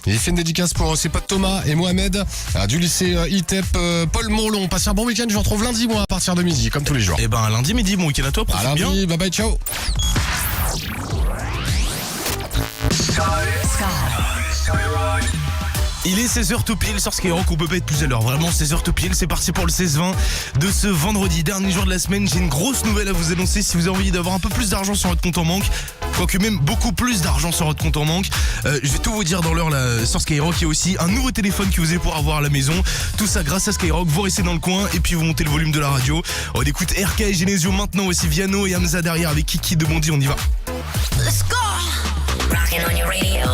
Il fait une dédicace pour ses potes Thomas et Mohamed du lycée ITEP Paul Monlon. Passez un bon week-end, je vous retrouve lundi moi à partir de midi, comme tous les jours. Et ben lundi midi, bon week-end à toi, profite À lundi, bien. bye bye, ciao. Il est 16h tout pile sur Skyrock, on peut pas être plus à l'heure. Vraiment 16h tout pile, c'est parti pour le 16-20 de ce vendredi, dernier jour de la semaine. J'ai une grosse nouvelle à vous annoncer si vous avez envie d'avoir un peu plus d'argent sur votre compte en banque. Quoique même beaucoup plus d'argent sur votre compte en banque. Je vais tout vous dire dans l'heure là, sur Skyrock. Il y a aussi un nouveau téléphone que vous allez pouvoir avoir à la maison. Tout ça grâce à Skyrock. Vous restez dans le coin et puis vous montez le volume de la radio. On écoute RK et Genesio maintenant, aussi Viano et Hamza derrière avec Kiki de Bondy. On y va. Let's go! Rockin' on your radio.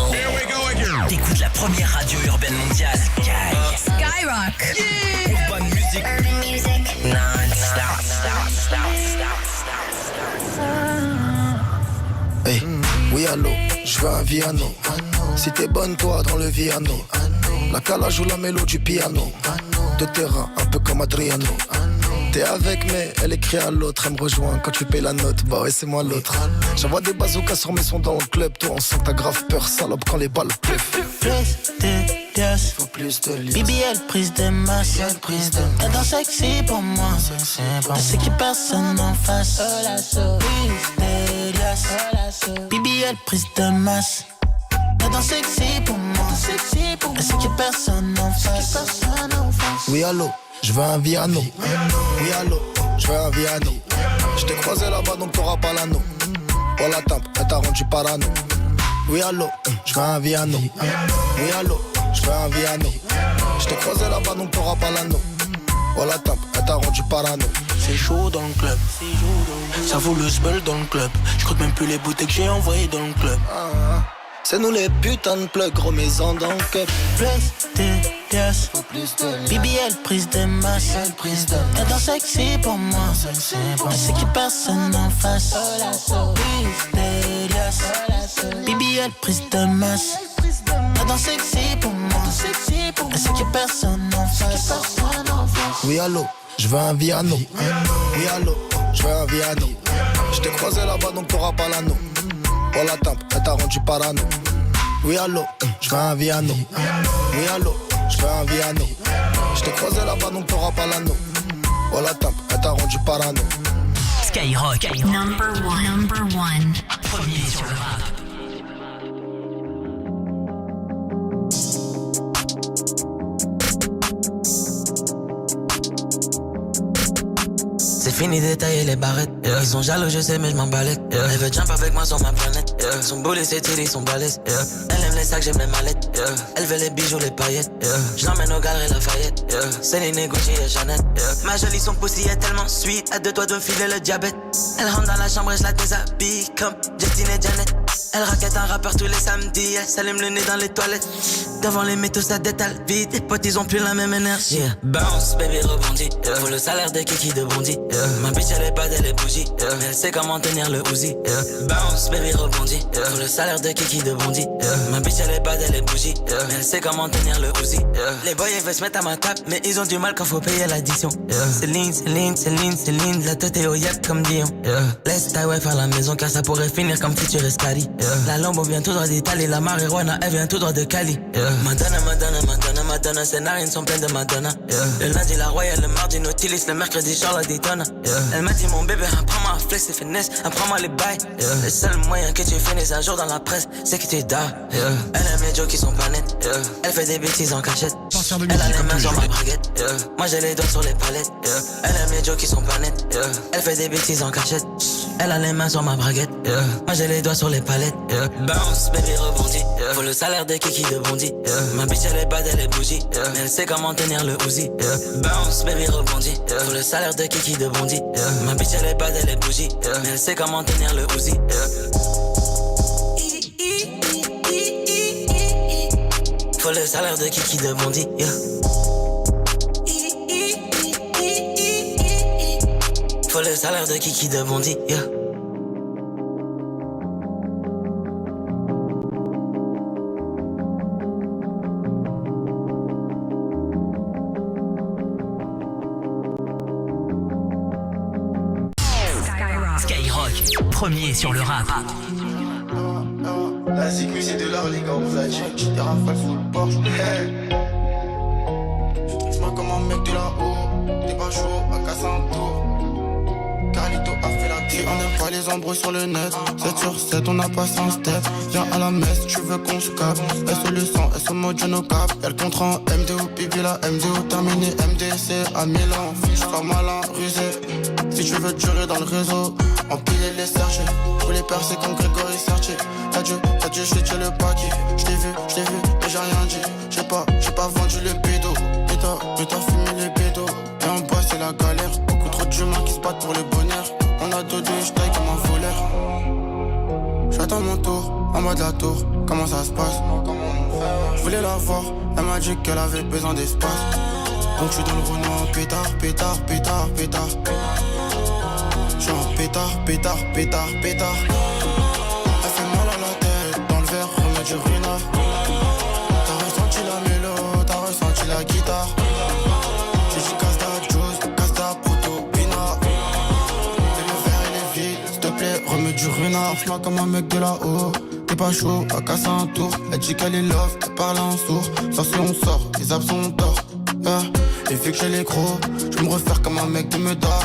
T'écoutes la première radio urbaine mondiale. Skyrock. Yeah. Urban music. Urban music. Non-stop. Hey, oui allô, je veux un Viano. Si t'es bonne toi dans le Viano, la calage ou la mélo du piano. De terrain, un peu comme Adriano. T'es avec mais elle écrit à l'autre. Elle me rejoint quand tu payes la note. Bah ouais c'est moi l'autre. J'envoie des bazookas sur mes sons dans le club. Toi on sent que t'as grave peur salope quand les balles pleuvent. Plus de liasses, faut plus de liasses. BBL prise de masse, t'es dans sexy pour moi. Je sais que personne en face. Plus de liasses, BBL prise de masse. T'es dans sexy pour moi. Je sais que personne en face. Oui allô, je veux un Viano. Oui allô, je veux un Viano. Je t'ai croisé là-bas donc t'auras pas l'anneau. Oh la tape, elle t'a rendu parano. Oui allô, je veux un Viano. Oui allô, je veux un Viano. Je t'ai croisé là-bas donc t'auras pas l'anneau. Oh la tape, elle t'a rendu parano. C'est chaud dans le club. Ça vaut le sbeul dans le club. Je compte même plus les bouteilles que j'ai envoyées dans le club. C'est nous les putains de plugs, gros maison dans le cup. Plus de liasses, BBL prise de masse. T'es dans sexy pour moi. Je sais que personne en face. Plus de liasses, BBL prise de masse. T'es dans sexy pour moi. Je sais que personne en face. Oui allô, je veux un Viano. Oui allô, je veux un Viano. Je t'ai croisé là-bas donc t'auras pas l'anneau. Oh la tape, elle t'a rendu parano. Oui allô, je veux un Viano. Oui allô, je veux un Viano. Je t'ai croisé là-bas donc t'auras pas l'anneau. Oh la tape, elle t'a rendu parano. Skyrock. Number one. Premier sur le rap. C'est fini d'étailler les barrettes. Ils sont jaloux, je sais, mais je m'en balais. Elle veut jump avec moi sur ma planète. Son boulet, c'est tiré, son balèze. Elle aime les sacs, j'aime les mallettes. Elle veut les bijoux, les paillettes. Je l'emmène au galeries Lafayette. Céline, Gucci et Chanel. Ma jolie, son pussy est tellement sweet. À deux doigts de me filer le diabète. Elle rentre dans la chambre et je la déshabille comme Justine et Janet. Elle raquette un rappeur tous les samedis. Elle s'allume le nez dans les toilettes. Devant les métaux, ça détale vite. Les potes, ils ont plus la même énergie. Bounce, baby, rebondit. Faut le salaire de Kiki de Bondy. Ma bitch, elle est pas elle est bougie. Elle sait comment tenir le Uzi. Bounce, baby, rebondit. Faut le salaire de Kiki de Bondy. Ma bitch, elle est pas elle est bougie. Elle sait comment tenir le Uzi. Les boys, ils veulent se mettre à ma table, mais ils ont du mal quand faut payer l'addition. Céline, la tête est au yep comme Dion. Laisse ta wife à la maison car ça pourrait finir comme Future Escali. La Lambo vient tout droit d'Italie, la marijuana elle vient tout droit de Cali. Madonna, ses narines sont pleines de Madonna. Le lundi la Royale, le mardi Nautilus, le mercredi Charlotte Daytona. Elle m'a dit mon bébé, apprends-moi à flex et finesse, apprends-moi les bails. Le seul moyen que tu finisses un jour dans la presse, c'est que tu dors. Elle aime les jokes qui sont pas nets. Elle fait des bêtises en cachette. Elle a les mains sur ma braguette. Moi j'ai les doigts sur les palettes. Elle aime les jokes qui sont pas nets. Elle fait des bêtises en cachette. Elle a les mains sur ma braguette. Moi j'ai les doigts sur les palettes. Bounce, baby, rebondit. Faut le salaire de Kiki de Bondy. Ma bitch elle est bad, elle est bougie. Elle sait comment tenir le Uzi. Bounce, baby, rebondit. Faut le salaire de Kiki de Bondy. Ma bitch elle est bad, elle est bougie. Elle sait comment tenir le Uzi. Faut le salaire de Kiki de Bondy. Faut le salaire de Kiki de Bondy. Skyrock, premier sur le rap. La zig, mais c'est de l'or, les gars, on vous a dit. J'ai des rafales sous le Porsche. Hey. Moi comme un mec de là-haut, t'es pas chaud, à casser un tour. Carlito a fait la clé, on n'aime pas les embrouilles sur le net. 7 sur 7, on a passé un step. Viens à la messe, tu veux qu'on se capte. SO le sang, SO mode no cap. Y'a le contrat en MDO, pipi la MDO terminé. MDC à Milan, fiche pas malin, rusé. Si tu veux durer dans le réseau, empiler les sergés. Faut les percer comme Grégory Sertier. T'as dû, j't'ai tué le paquet. J't'ai vu, mais j'ai rien dit. J'ai pas vendu le pédo. Mais t'as fumé les pédos. Et en bas c'est la galère. Beaucoup trop d'humains qui se battent pour le bonheur. On a deux, j'taille comme un voleur. J'attends mon tour, en bas de la tour. Comment ça se passe? Je voulais la voir, elle m'a dit qu'elle avait besoin d'espace. Donc je suis dans le Renault, pétard. J'suis en pétard. Elle fait mal à la tête, dans le verre, remets du Runa. T'as ressenti la mélo, t'as ressenti la guitare. J'ai dit casse ta juice, casse ta proto, pina. Et le verre il est vide, s'il te plaît, remets du Runa. J'm'en comme un mec de là-haut, t'es pas chaud, à casser un tour. Elle dit qu'elle est love, elle parle en sourd. Sauf si on sort, les abs sont tort. Et vu que j'ai les crocs, je me refaire comme un mec de Meda.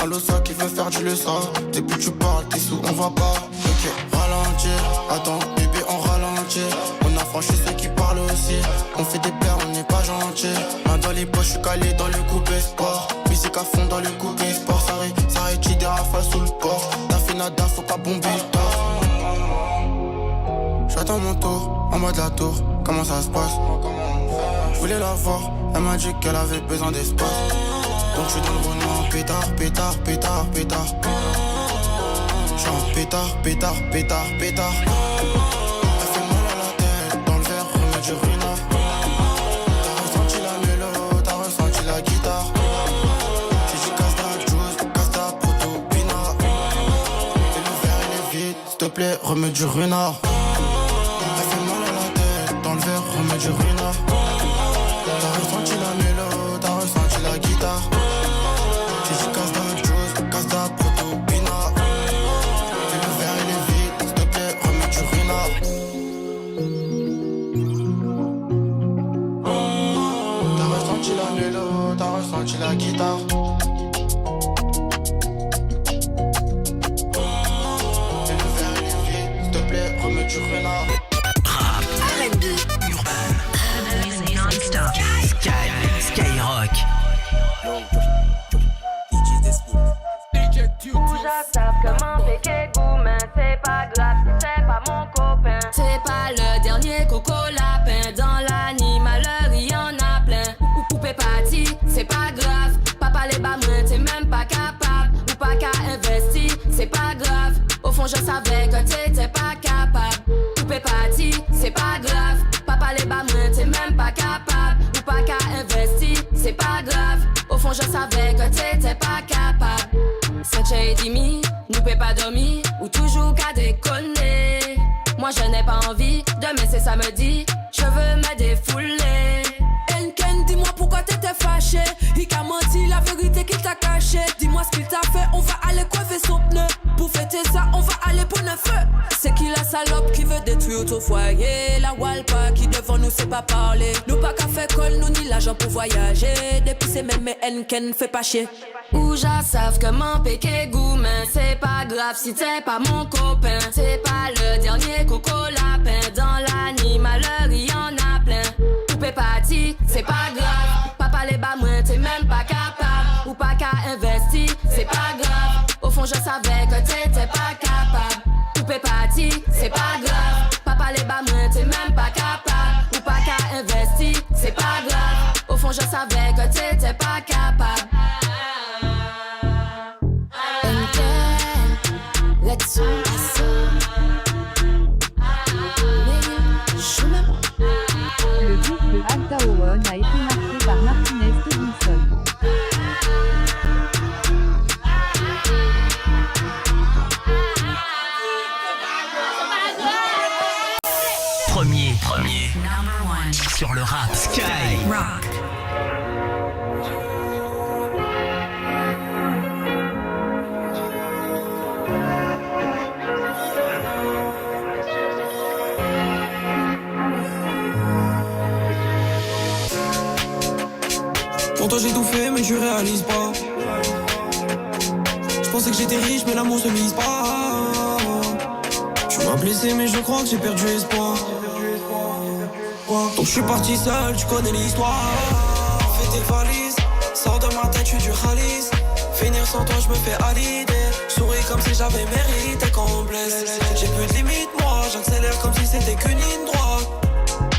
Un losa qui veut faire du leçon. Depuis que tu parles, t'es sous, on va pas. Ok, ralentir, attends, bébé, on ralentit. On a franchi ceux qui parlent aussi. On fait des paires, on n'est pas gentil. Main dans les poches, je suis calé dans le coupé sport. Musique à fond dans le coupé sport. Ça rétire des rafales sous le port. T'as fait nada, faut pas bomber le tort. J'attends mon tour, en bas de la tour. Comment ça se passe? Je voulais la voir, elle m'a dit qu'elle avait besoin d'espace. Donc je suis dans le Renault, pétard. J'suis en pétard. Elle fait mal à la tête, dans le verre, remets du Runa. T'as ressenti la mélo, t'as ressenti la guitare. J'ai dit casse ta juice, casse ta proto, pina. Et le verre il est vide, s'il te plaît, remets du Runa. Elle fait mal à la tête, dans le verre, remets du Runa. T'as ressenti la mélo, t'as ressenti la guitare. J'ai dit casse ta juice, casse ta proto, pina. Et le verre il est vide, s'il te plaît, remets du Runa. T'as ressenti la mélo, t'as ressenti la guitare. Et le verre il est vide, s'il te plaît, remets du Runa. Rap, R&B, urbain, non-stop, Skyrock. Savent comment péquer goût, mais c'est pas grave si c'est pas mon copain. C'est pas le dernier coco lapin. Dans l'animaleur, il y en a plein. Ou poupée parti, c'est pas grave. Papa les bas moins, t'es même pas capable. Ou pas qu'à investir, c'est pas grave. Au fond, je savais que t'étais pas capable. Poupée parti, c'est pas grave. Papa les bas moins, t'es même pas capable. Ou pas qu'à investir, c'est pas grave. Au fond, je savais que t'étais pas capable. Saint-Che et Dimi, nous peut pas dormir ou toujours qu'à déconner. Moi je n'ai pas envie de me laisser samedi, je veux me défouler. Enken, dis-moi pourquoi t'étais fâché. Il t'a menti la vérité qu'il t'a caché. Dis-moi ce qu'il t'a fait, on va aller coiffer son pneu. Pour fêter ça, on va aller pour le feu. C'est qui la salope qui veut détruire ton foyer? La Walpa qui devant nous sait pas parler. Nous pas qu'à faire colle, nous ni l'argent pour voyager. Depuis c'est même mais Enken fait pas chier. Ou j'en savent comment péquer goût, mais c'est pas grave si t'es pas mon copain. C'est pas le dernier coco lapin. Dans l'animaleur, il y en a plein. Poupée parti, c'est pas grave. Papa les bas moins, t'es même pas capable. Ou pas qu'à investir, c'est pas grave. Au fond, je savais que t'étais pas capable. Poupée parti, c'est pas grave. Papa les bas moins, t'es même pas capable. Ou pas qu'à investir, c'est pas grave. Au fond, je savais que t'étais pas capable. Let's go. Le beat de Altaoron a été marqué par Martinez Tobinson. Premier, number one sur le rap Skyrock. Pour toi j'ai tout fait mais tu réalises pas. Je pensais que j'étais riche mais l'amour se mise pas. Tu m'as blessé mais je crois que j'ai perdu espoir. Donc je suis parti seul, tu connais l'histoire. Fais tes valises, sors de ma tête, je suis du Khalis. Finir sans toi je me fais à l'idée. Souris comme si j'avais mérité qu'on me blesse. J'ai plus de limite moi, j'accélère comme si c'était qu'une ligne droite.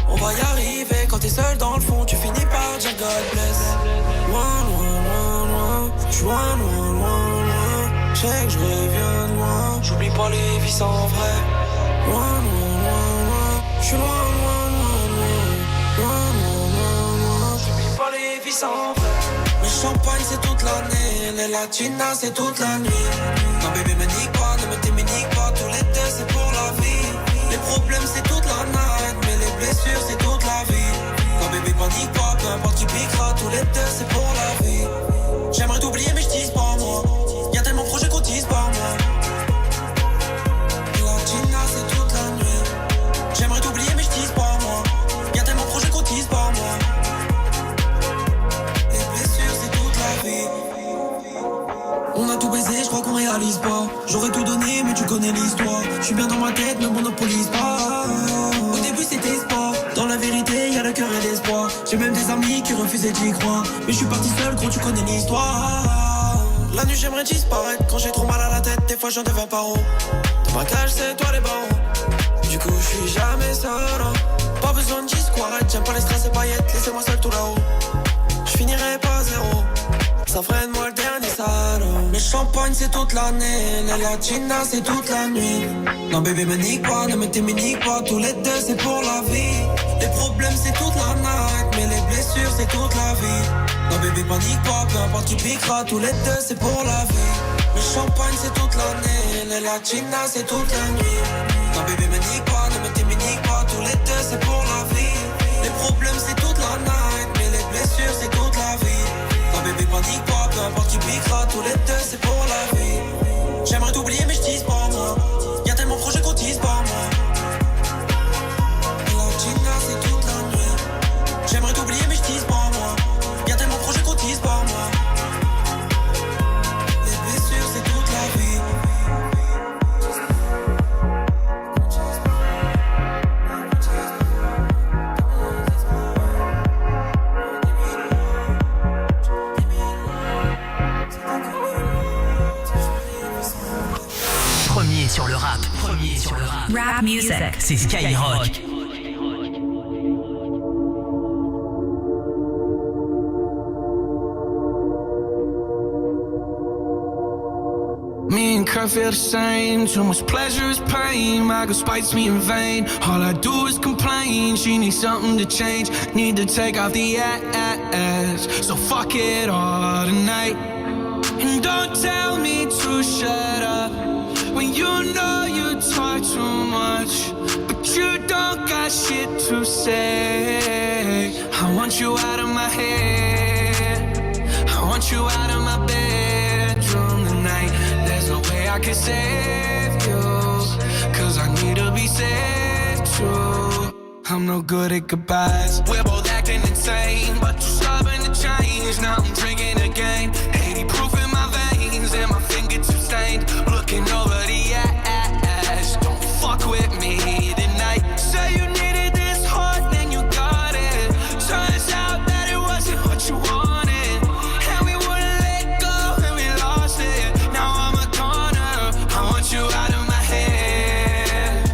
On va y arriver, quand t'es seul dans le fond tu finis par dire God bless. Loin, loin, loin, loin, j'suis loin, loin, loin, loin. J'sais que je reviens de loin, j'oublie pas les vies sans vrai. Loin, loin, loin, loin, j'suis loin, loin, loin, loin, loin, loin, loin, loin. J'oublie pas les vies sans vrai. Le champagne c'est toute l'année, les latinas c'est toute la nuit. Non bébé me nique pas, ne me t'éminique pas, tous les deux c'est pour la vie. Les problèmes c'est toute la night, mais les blessures c'est toute la vie. Non bébé panique pas, peu importe tu piqueras, tous les deux c'est pour la vie. J'aimerais t'oublier mais je dise pas moi, y'a tellement de projets qu'on dise pas moi. Latina c'est toute la nuit. J'aimerais t'oublier mais je dise pas moi, y'a tellement de projets qu'on dise pas moi. On a tout baisé, je crois qu'on réalise pas. J'aurais tout donné, mais tu connais l'histoire. Je suis bien dans ma tête, ne monopolise pas. Au début c'était sport, dans la vérité y'a le cœur et l'espoir. J'ai même des amis qui refusaient d'y croire. Mais je suis parti seul, gros tu connais l'histoire. La nuit j'aimerais disparaître, quand j'ai trop mal à la tête. Des fois j'en deviens paro. Dans ma cage c'est toi les barreaux. Du coup je suis jamais seul. Pas besoin de discours, j'aime pas les strass et paillettes. Laissez-moi seul tout là-haut. Je finirai pas zéro. Ça freine moi le dernier salaud. Le champagne c'est toute l'année, les latinas c'est toute la nuit. Non bébé me nique pas, ne me t'éminique pas, tous les deux c'est pour la vie. Les problèmes c'est toute la night, mais les blessures c'est toute la vie. Non bébé panique pas, peu importe tu piqueras, tous les deux c'est pour la vie. Le champagne c'est toute l'année, les latinas c'est toute la nuit. Non bébé me nique pas, ne me t'éminique pas, tous les deux c'est pour la vie. Les problèmes c'est toute la night, mais les blessures c'est toute la vie. Non bébé panique pas, peu importe tu piqueras, tous les deux c'est pour la vie. J'aimerais t'oublier mais je dise pas moi, y'a tellement de projets qu'on dise pas moi. Latina c'est toute la nuit. J'aimerais t'oublier mais je dise pas moi, y'a tellement de projets qu'on dise pas moi. Les blessures c'est toute la vie. Sur le rap, premier sur le rap. Rap music. C'est Skyrock. Me and Kurt feel the same. Too much pleasure is pain. My girl spites me in vain. All I do is complain. She needs something to change. Need to take off the ass. So fuck it all tonight. And don't tell me to shut up when you know you talk too much, but you don't got shit to say. I want you out of my head. I want you out of my bedroom tonight. There's no way I can save you, cause I need to be saved too. I'm no good at goodbyes. We're both acting insane, but you're stubborn to change. Now I'm drinking again. 80 proof in my veins and my fingertips stained. Looking over the ass. Don't fuck with me tonight. Say you needed this hard, then you got it. Turns out that it wasn't what you wanted, and we wouldn't let go, and we lost it. Now I'm a goner. I want you out of my head.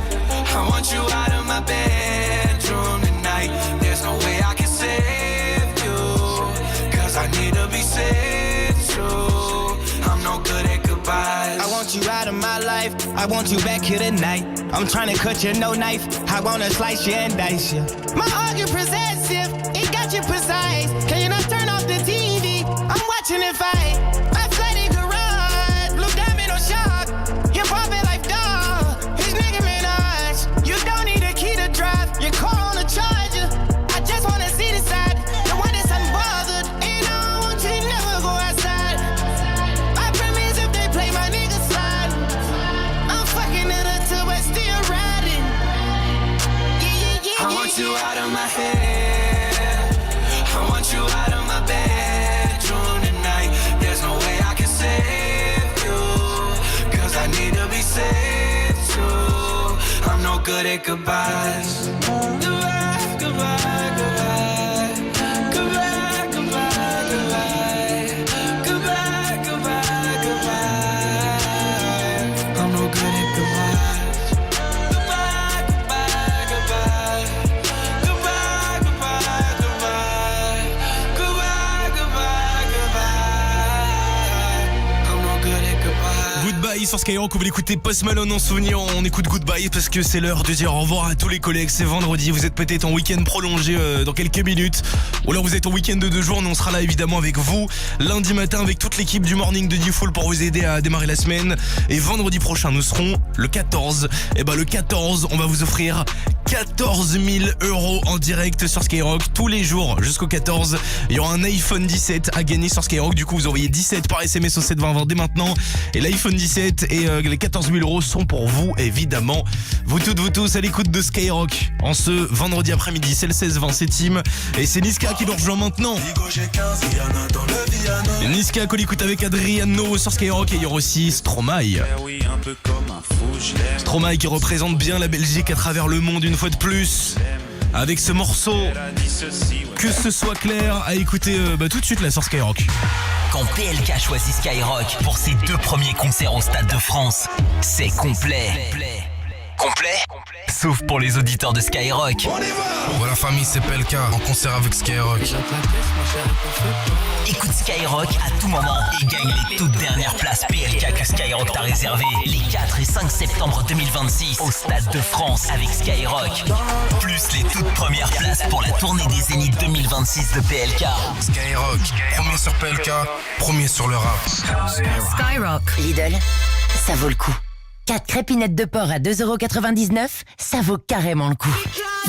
I want you out of my bedroom tonight. There's no way I can save you, cause I need to be saved too. I'm no good at goodbyes. I want you out of my life, I want you back here tonight. I'm trying to cut you, no knife, I wanna slice you and dice you. My heart get possessive, it got you precise. Can you not turn off the TV? I'm watching it fight. My flooded garage, blue diamond or shark. You're popping like dog, his nigga Minaj. You don't need a key to drive, your car on a charger. I just wanna see the side, the one that's unbothered. And I don't want you to never go outside. I promise if they play my nigga slide, I'm fucking it up till we're still riding. Yeah. I want you out of my head. I want you out of my bed. good at goodbyes. Goodbye, goodbye, goodbye. Goodbye, goodbye, goodbye. Goodbye, goodbye, goodbye. I'm no good at goodbyes. Goodbye, goodbye, goodbye. Goodbye, goodbye, goodbye. Goodbye, goodbye, goodbye. I'm no good at goodbyes. Goodbye sur Skyrock, on va l'écouter Post Malone en souvenir, on écoute Goodbye parce que c'est l'heure de dire au revoir à tous les collègues, c'est vendredi, vous êtes peut-être en week-end prolongé dans quelques minutes, ou alors vous êtes en week-end de 2 jours, nous on sera là évidemment avec vous, lundi matin avec toute l'équipe du Morning de Diffoul pour vous aider à démarrer la semaine, et vendredi prochain nous serons le 14, et le 14 on va vous offrir 14 000 € en direct sur Skyrock tous les jours jusqu'au 14. Il y aura un iPhone 17 à gagner sur Skyrock. Du coup, vous envoyez 17 par SMS au 72020 dès maintenant. Et l'iPhone 17 et les 14 000 € sont pour vous, évidemment. Vous toutes, vous tous à l'écoute de Skyrock en ce vendredi après-midi. C'est le 16-20, c'est Tim. Et c'est Niska qui nous rejoint maintenant. Niska qu'on écoute avec Adriano sur Skyrock. Et il y aura aussi Stromae. Stromae qui représente bien la Belgique à travers le monde une fois de plus. Avec ce morceau, que ce soit clair, à écouter tout de suite là sur Skyrock. Quand PLK choisit Skyrock pour ses 2 premiers concerts au Stade de France, c'est complet. Complet? Sauf pour les auditeurs de Skyrock. Voilà famille, c'est PLK en concert avec Skyrock. Écoute Skyrock à tout moment et gagne les toutes dernières places PLK que Skyrock t'a réservées les 4 et 5 septembre 2026 au Stade de France avec Skyrock. Plus les toutes premières places pour la tournée des Zénith 2026 de PLK. Skyrock, premier sur PLK, premier sur le rap. Skyrock. Lidl, ça vaut le coup. 4 crépinettes de porc à 2,99 €, ça vaut carrément le coup.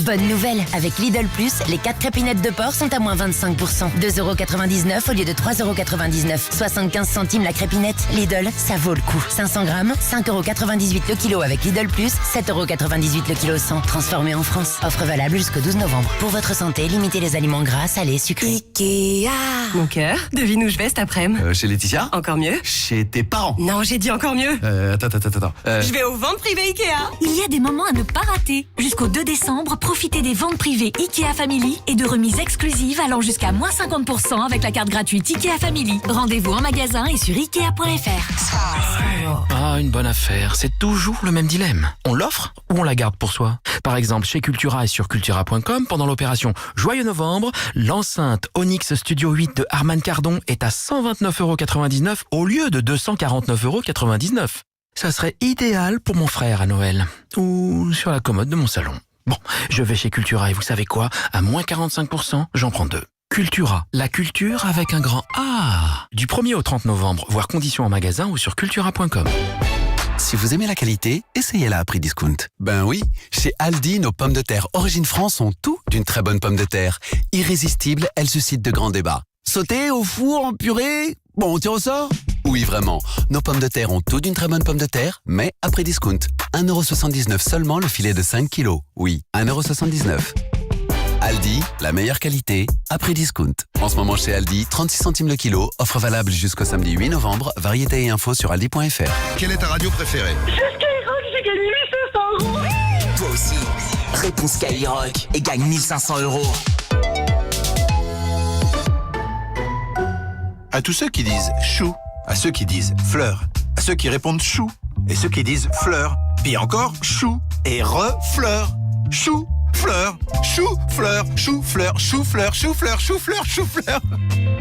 Bonne nouvelle, avec Lidl Plus, les 4 crépinettes de porc sont à moins 25%. 2,99 € au lieu de 3,99 €. 75 centimes la crépinette. Lidl, ça vaut le coup. 500 grammes, 5,98 € le kilo avec Lidl Plus, 7,98 € le kilo 100. Transformé en France. Offre valable jusqu'au 12 novembre. Pour votre santé, limitez les aliments gras, salés, sucrés. Ikea. Mon cœur, devine où je vais cet après-midi. Chez Laetitia. Encore mieux. Chez tes parents. Non, j'ai dit encore mieux. Attends. Je vais aux ventes privées Ikea. Il y a des moments à ne pas rater. Jusqu'au 2 décembre, profitez des ventes privées Ikea Family et de remises exclusives allant jusqu'à moins 50% avec la carte gratuite Ikea Family. Rendez-vous en magasin et sur Ikea.fr. Ah, une bonne affaire. C'est toujours le même dilemme. On l'offre ou on la garde pour soi? Par exemple, chez Cultura et sur Cultura.com, pendant l'opération Joyeux Novembre, l'enceinte Onyx Studio 8 de Harman Kardon est à 129,99 € au lieu de 249,99 €. Ça serait idéal pour mon frère à Noël. Ou sur la commode de mon salon. Bon, je vais chez Cultura et vous savez quoi? À moins 45%, j'en prends 2. Cultura, la culture avec un grand A. Du 1er au 30 novembre, voir conditions en magasin ou sur cultura.com. Si vous aimez la qualité, essayez-la à prix discount. Ben oui, chez Aldi, nos pommes de terre Origine France ont tout d'une très bonne pomme de terre. Irrésistible, elles suscitent de grands débats. Sautée, au four, en purée? Bon, on tire au sort? Oui, vraiment. Nos pommes de terre ont tout d'une très bonne pomme de terre, mais à prix discount. 1,79 € seulement le filet de 5 kilos. Oui, 1,79 €. Aldi, la meilleure qualité, à prix discount. En ce moment chez Aldi, 36 centimes le kilo, offre valable jusqu'au samedi 8 novembre, variété et infos sur aldi.fr. Quelle est ta radio préférée? C'est Skyrock, j'ai gagné 1500 €. Toi aussi, réponds Skyrock et gagne 1500 €. À tous ceux qui disent chou, à ceux qui disent fleur, à ceux qui répondent chou, et ceux qui disent fleur, puis encore chou et refleur, chou, fleur, chou, fleur, chou, fleur, chou, fleur, chou, fleur, chou, fleur, chou, fleur.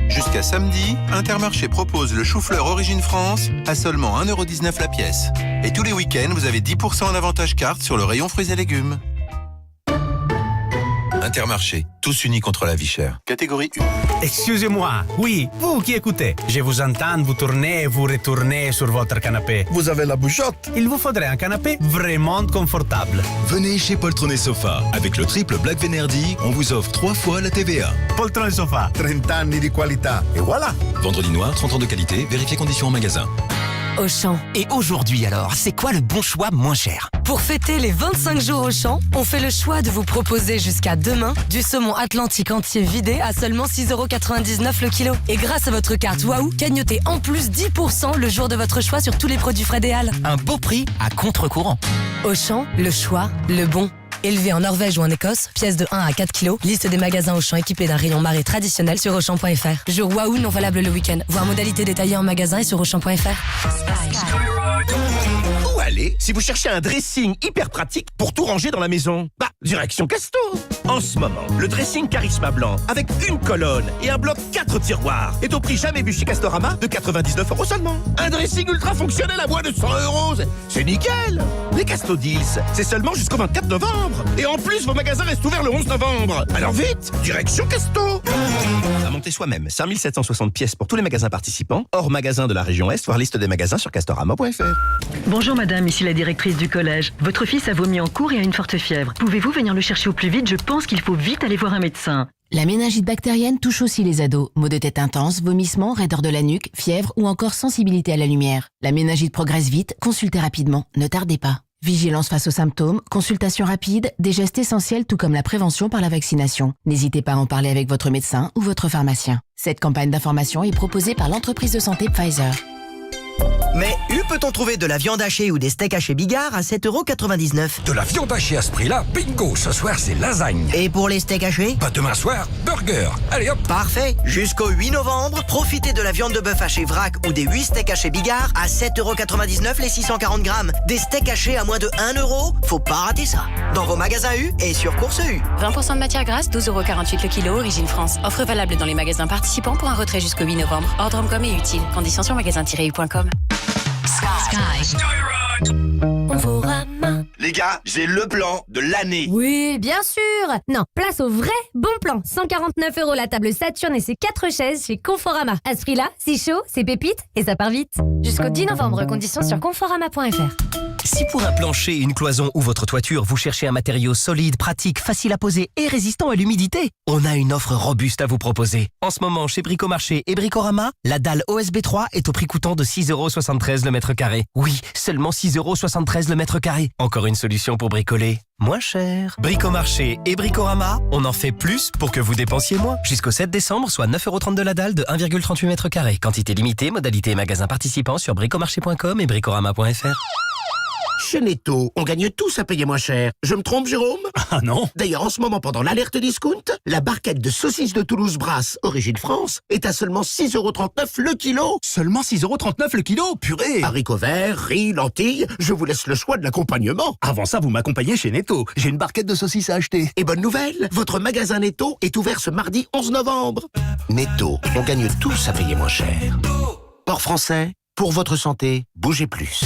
Jusqu'à samedi, Intermarché propose le chou-fleur Origine France à seulement 1,19 € la pièce. Et tous les week-ends, vous avez 10% en avantage carte sur le rayon fruits et légumes. Intermarché, tous unis contre la vie chère. Catégorie 1. Excusez-moi, oui, vous qui écoutez. Je vous entends, vous tournez et vous retournez sur votre canapé. Vous avez la bouchotte. Il vous faudrait un canapé vraiment confortable. Venez chez Poltron et Sofa. Avec le triple Black Venerdi, on vous offre 3 fois la TVA. Poltron et Sofa. 30 anni di qualità. Et voilà. Vendredi noir, 30 ans de qualité, vérifiez conditions en magasin. Auchan. Et aujourd'hui alors, c'est quoi le bon choix moins cher? Pour fêter les 25 jours Auchan, on fait le choix de vous proposer jusqu'à demain du saumon atlantique entier vidé à seulement 6,99€ le kilo. Et grâce à votre carte Waouh, gagnotez en plus 10% le jour de votre choix sur tous les produits Fred et Hall. Un beau prix à contre-courant. Auchan, le choix, le bon. Élevé en Norvège ou en Écosse, pièce de 1 à 4 kg. Liste des magasins Auchan équipés d'un rayon marée traditionnel sur Auchan.fr. Jour Waouh non valable le week-end. Voir modalité détaillée en magasin et sur Auchan.fr. Où aller si vous cherchez un dressing hyper pratique pour tout ranger dans la maison? Bah, direction Casto. En ce moment, le dressing Charisma Blanc avec une colonne et un bloc 4 tiroirs est au prix jamais vu chez Castorama de 99€ seulement. Un dressing ultra fonctionnel à moins de 100€. C'est nickel. Les Casto Deals, c'est seulement jusqu'au 24 novembre. Et en plus, vos magasins restent ouverts le 11 novembre. Alors vite, direction Casto. À monter soi-même, 5760 pièces pour tous les magasins participants, hors magasins de la région Est, voir liste des magasins sur castorama.fr. Bonjour madame, ici la directrice du collège. Votre fils a vomi en cours et a une forte fièvre. Pouvez-vous venir le chercher au plus vite? Je pense qu'il faut vite aller voir un médecin. La méningite bactérienne touche aussi les ados. Maux de tête intense, vomissements, raideur de la nuque, fièvre ou encore sensibilité à la lumière. La méningite progresse vite, consultez rapidement, ne tardez pas. Vigilance face aux symptômes, consultation rapide, des gestes essentiels tout comme la prévention par la vaccination. N'hésitez pas à en parler avec votre médecin ou votre pharmacien. Cette campagne d'information est proposée par l'entreprise de santé Pfizer. Mais peut-on trouver de la viande hachée ou des steaks hachés Bigard à 7,99€? De la viande hachée à ce prix-là, bingo, ce soir c'est lasagne. Et pour les steaks hachés? Bah demain soir, burger. Allez hop. Parfait. Jusqu'au 8 novembre, profitez de la viande de bœuf hachée vrac ou des 8 steaks hachés Bigard à 7,99€ les 640 grammes. Des steaks hachés à moins de 1€. Faut pas rater ça. Dans vos magasins U et sur Course U. 20% de matière grasse, 12,48€ le kilo, origine France. Offre valable dans les magasins participants pour un retrait jusqu'au 8 novembre. Ordre Omcom est utile. Conditions sur magasin-u.com. Les gars, j'ai le plan de l'année. Oui, bien sûr. Non, place au vrai bon plan. 149€ la table Saturne et ses 4 chaises chez Conforama. À ce prix-là, c'est chaud, c'est pépite et ça part vite. Jusqu'au 10 novembre, conditions sur conforama.fr. Si pour un plancher, une cloison ou votre toiture, vous cherchez un matériau solide, pratique, facile à poser et résistant à l'humidité, on a une offre robuste à vous proposer. En ce moment, chez Bricomarché et Bricorama, la dalle OSB 3 est au prix coûtant de 6,73€ le mètre carré. Oui, seulement 6,73€ le mètre carré. Encore une solution pour bricoler moins cher. Bricomarché et Bricorama, on en fait plus pour que vous dépensiez moins. Jusqu'au 7 décembre, soit 9,32€ de la dalle de 1,38 mètres carrés. Quantité limitée, modalité magasin participant sur bricomarché.com et bricorama.fr. Chez Netto, on gagne tous à payer moins cher. Je me trompe, Jérôme? Ah non. D'ailleurs, en ce moment, pendant l'alerte discount, la barquette de saucisses de Toulouse Brasse, origine France, est à seulement 6,39€ le kilo. Seulement 6,39€ le kilo, purée. Haricots verts, riz, lentilles, je vous laisse le choix de l'accompagnement. Avant ça, vous m'accompagnez chez Netto. J'ai une barquette de saucisses à acheter. Et bonne nouvelle, votre magasin Netto est ouvert ce mardi 11 novembre. Netto, on gagne tous à payer moins cher. Port français, pour votre santé, bougez plus.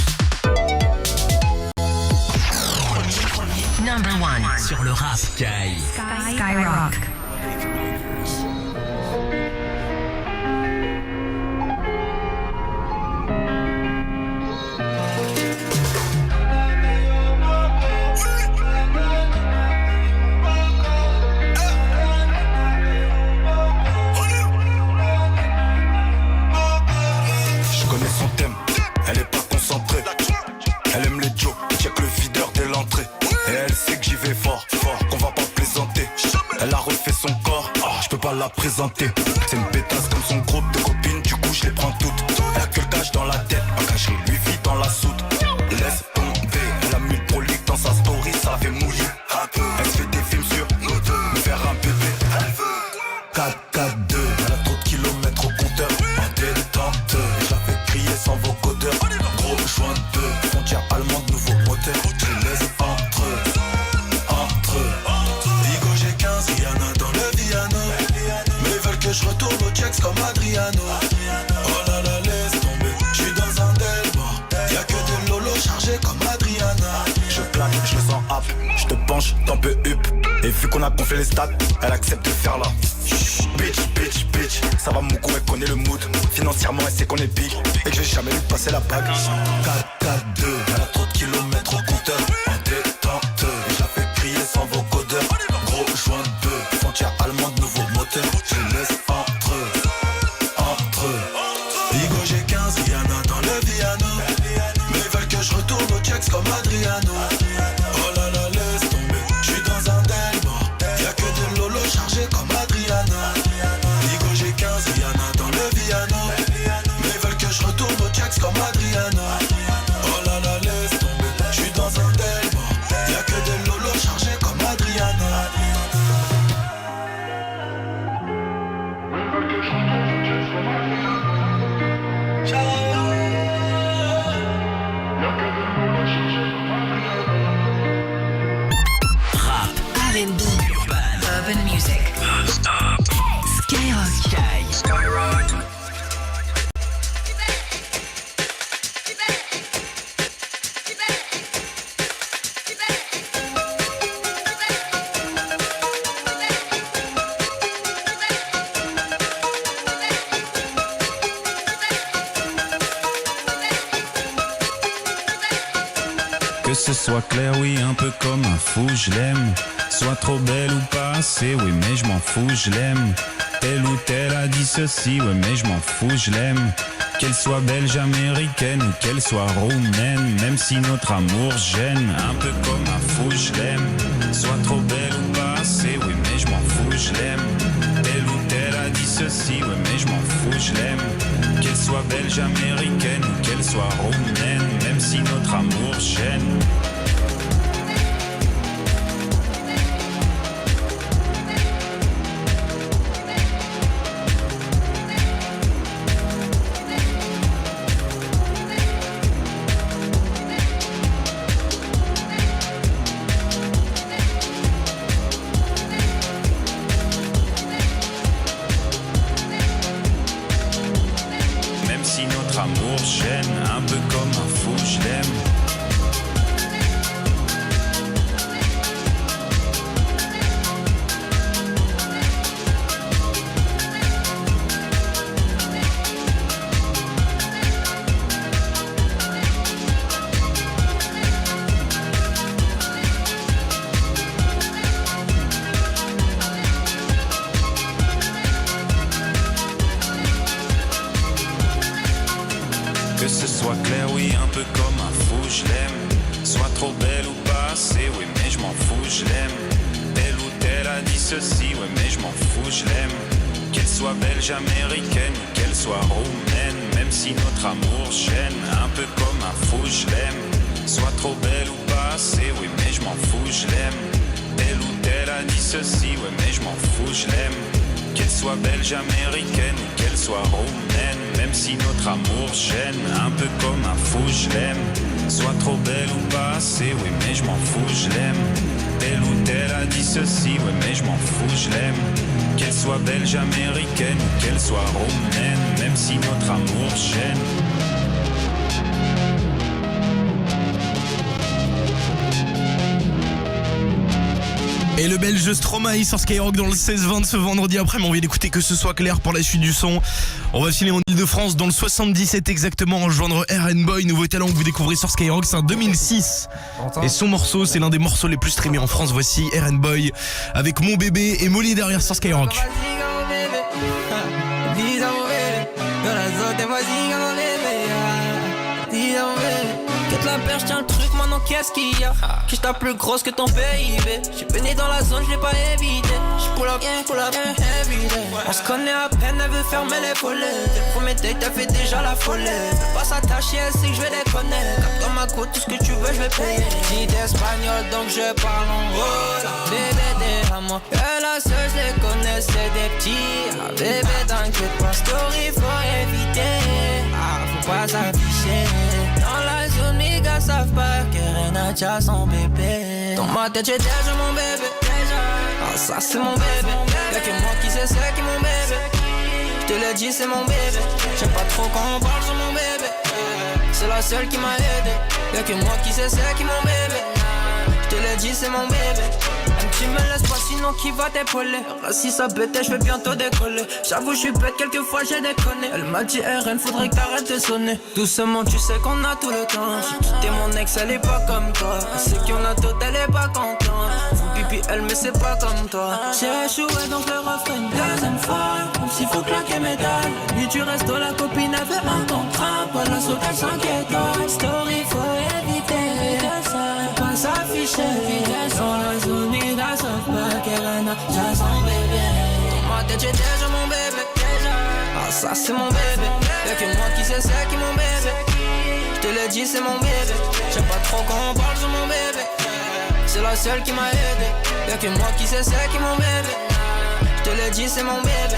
Number 1 sur le rap. Skyrock. Je connais son thème, elle est pas concentrée. Elle aime les jokes, check le videur dès l'entrée. Et elle sait que j'y vais fort, qu'on va pas plaisanter. Elle a refait son corps, je peux pas la présenter. C'est une pétasse comme son groupe de copines, du coup je les prends toutes. Elle a que le cash dans la tête, un caché lui vit dans la soute. Laisse tomber, elle a mis le prolique dans sa story, ça fait mouiller. Elle se fait des films sur nous deux, me faire un bébé. 4-4-2, elle a trop de kilomètres au compteur. En détente, et je la fais crier sans vocodeur. Gros joint de deux, frontière allemande, nouveau moteur. Je laisse entre Digo j'ai 15, Rihanna dans le Viano. Mais ils veulent que je retourne au checks comme Adriano. Oh là là, laisse tomber, je suis dans un delmore. Y'a que des lolos chargés comme Adriana. Je claque, je le sens hap, je te penche, t'en peux up. Et vu qu'on a gonflé les stats, elle accepte de faire là. Bitch, ça va mon coup, elle connaît le mood. Financièrement, elle sait qu'on est big et que j'ai jamais lui passer la bague. 4-4-2, elle a trop de kilomètres au compteur. En détente, et je la fais crier sans vocodeur. Gros joint de deux, frontière allemande, nouveau moteur. Je laisse entre Digo j'ai 15, Rihanna dans le Viano. ce soit clair, oui, un peu comme un fou, je l'aime. Soit trop belle ou pas assez, oui, mais je m'en fous, je l'aime. Telle ou telle a dit ceci, ouais, mais je m'en fous, je l'aime. Qu'elle soit belge, américaine ou qu'elle soit roumaine, même si notre amour gêne, un peu comme un fou, je l'aime. Soit trop belle ou pas assez, oui, mais je m'en fous, je l'aime. Telle ou telle a dit ceci, ouais, mais je m'en fous, je l'aime. Qu'elle soit belge, américaine ou qu'elle soit roumaine, même si notre amour gêne. Amour gêne, un peu comme un fou, je l'aime. Que ce soit clair, oui, un peu comme un fou, je l'aime. Soit trop belle ou pas assez, oui, mais je m'en fous, je l'aime. Telle ou telle a dit ceci, oui, mais je m'en fous, je l'aime. Qu'elle soit belge, américaine ou qu'elle soit roumaine, même si notre amour gêne, un peu comme un fou, je l'aime. Soit trop belle ou pas assez, oui, mais je m'en fous, je l'aime. Telle ou telle a dit ceci, oui, mais je m'en fous, je l'aime. Qu'elle soit belge, américaine ou qu'elle soit roumaine, même si notre amour gêne, un peu comme un fou, je l'aime. Soit trop belle ou pas assez, oui, mais je m'en fous, je l'aime. Telle ou telle a dit ceci, oui, mais je m'en fous, je l'aime. Qu'elle soit belge, américaine ou qu'elle soit roumaine, même si notre amour gêne. Et le belge Stromae sur Skyrock dans le 16-20 ce vendredi après, mais on vient d'écouter Que ce soit clair pour la suite du son. On va filer en Ile-de-France dans le 77 exactement, rejoindre RN Boy, nouveau talent que vous découvrez sur Skyrock, c'est un 2006. Et son morceau, c'est l'un des morceaux les plus streamés en France. Voici RN Boy avec Mon Bébé et Molly derrière sur Skyrock. Quitte la perche, tiens le truc, maintenant qu'est-ce qu'il y a? Qui ta plus grosse que ton PIB? J'suis baigné dans la zone, j'l'ai pas évité. J'pull up bien, everyday. On se connaît à peine, elle veut fermer les volets. Dès le premier date, t'as fait déjà la folie. Veux pas s'attacher, elle sait que j'vais déconner. Cap dans ma côte, tout ce que tu veux, j'vais payer. Dit espagnol, donc je parle en hola. Bébé, t'es à moi. Et la seule, j'les connais, c'est des petits. Ah, bébé, t'inquiète pas, story, faut éviter. Ah, faut pas s'afficher. Dans la zone, mes gars savent pas que Reina a son bébé. Dans ma tête, j'ai déjà mon bébé. Ah, ça, c'est mon bébé. Y'a que moi qui sais, c'est qui mon bébé. J'te l'ai dit, c'est mon bébé. J'aime pas trop quand on parle sur mon bébé. C'est la seule qui m'a aidé. Y'a que moi qui sais, c'est qui mon bébé. J'te l'ai dit, c'est mon bébé. Tu me laisses pas sinon qui va t'épauler. Si ça bête, je vais bientôt décoller. J'avoue, je suis bête, quelquefois j'ai déconné. Elle m'a dit RN, faudrait que t'arrêtes de sonner. Doucement, tu sais qu'on a tout le temps. J'ai quitté mon ex, elle est pas comme toi. Elle sait qu'on a tout, elle est pas contente. Faut pipi, elle, mais c'est pas comme toi. J'ai échoué, donc le refrain une deuxième fois. Comme s'il faut claquer mes dalles. Nuit du resto, la copine avait un contrat. Pas la sauter 5 étoiles. Story, faut éviter. Pas s'afficher. Dans la zone, ça savent pas qu'elle a déjà son bébé. Dans ma tête j'ai déjà mon bébé. Ah ça c'est mon bébé. Y'a que moi qui sais c'est qui mon bébé. J'te l'ai dit c'est mon bébé. J'aime pas trop quand on parle sur mon bébé. C'est la seule qui m'a aidé. Y'a que moi qui sais c'est qui mon bébé. J'te l'ai dit c'est mon bébé.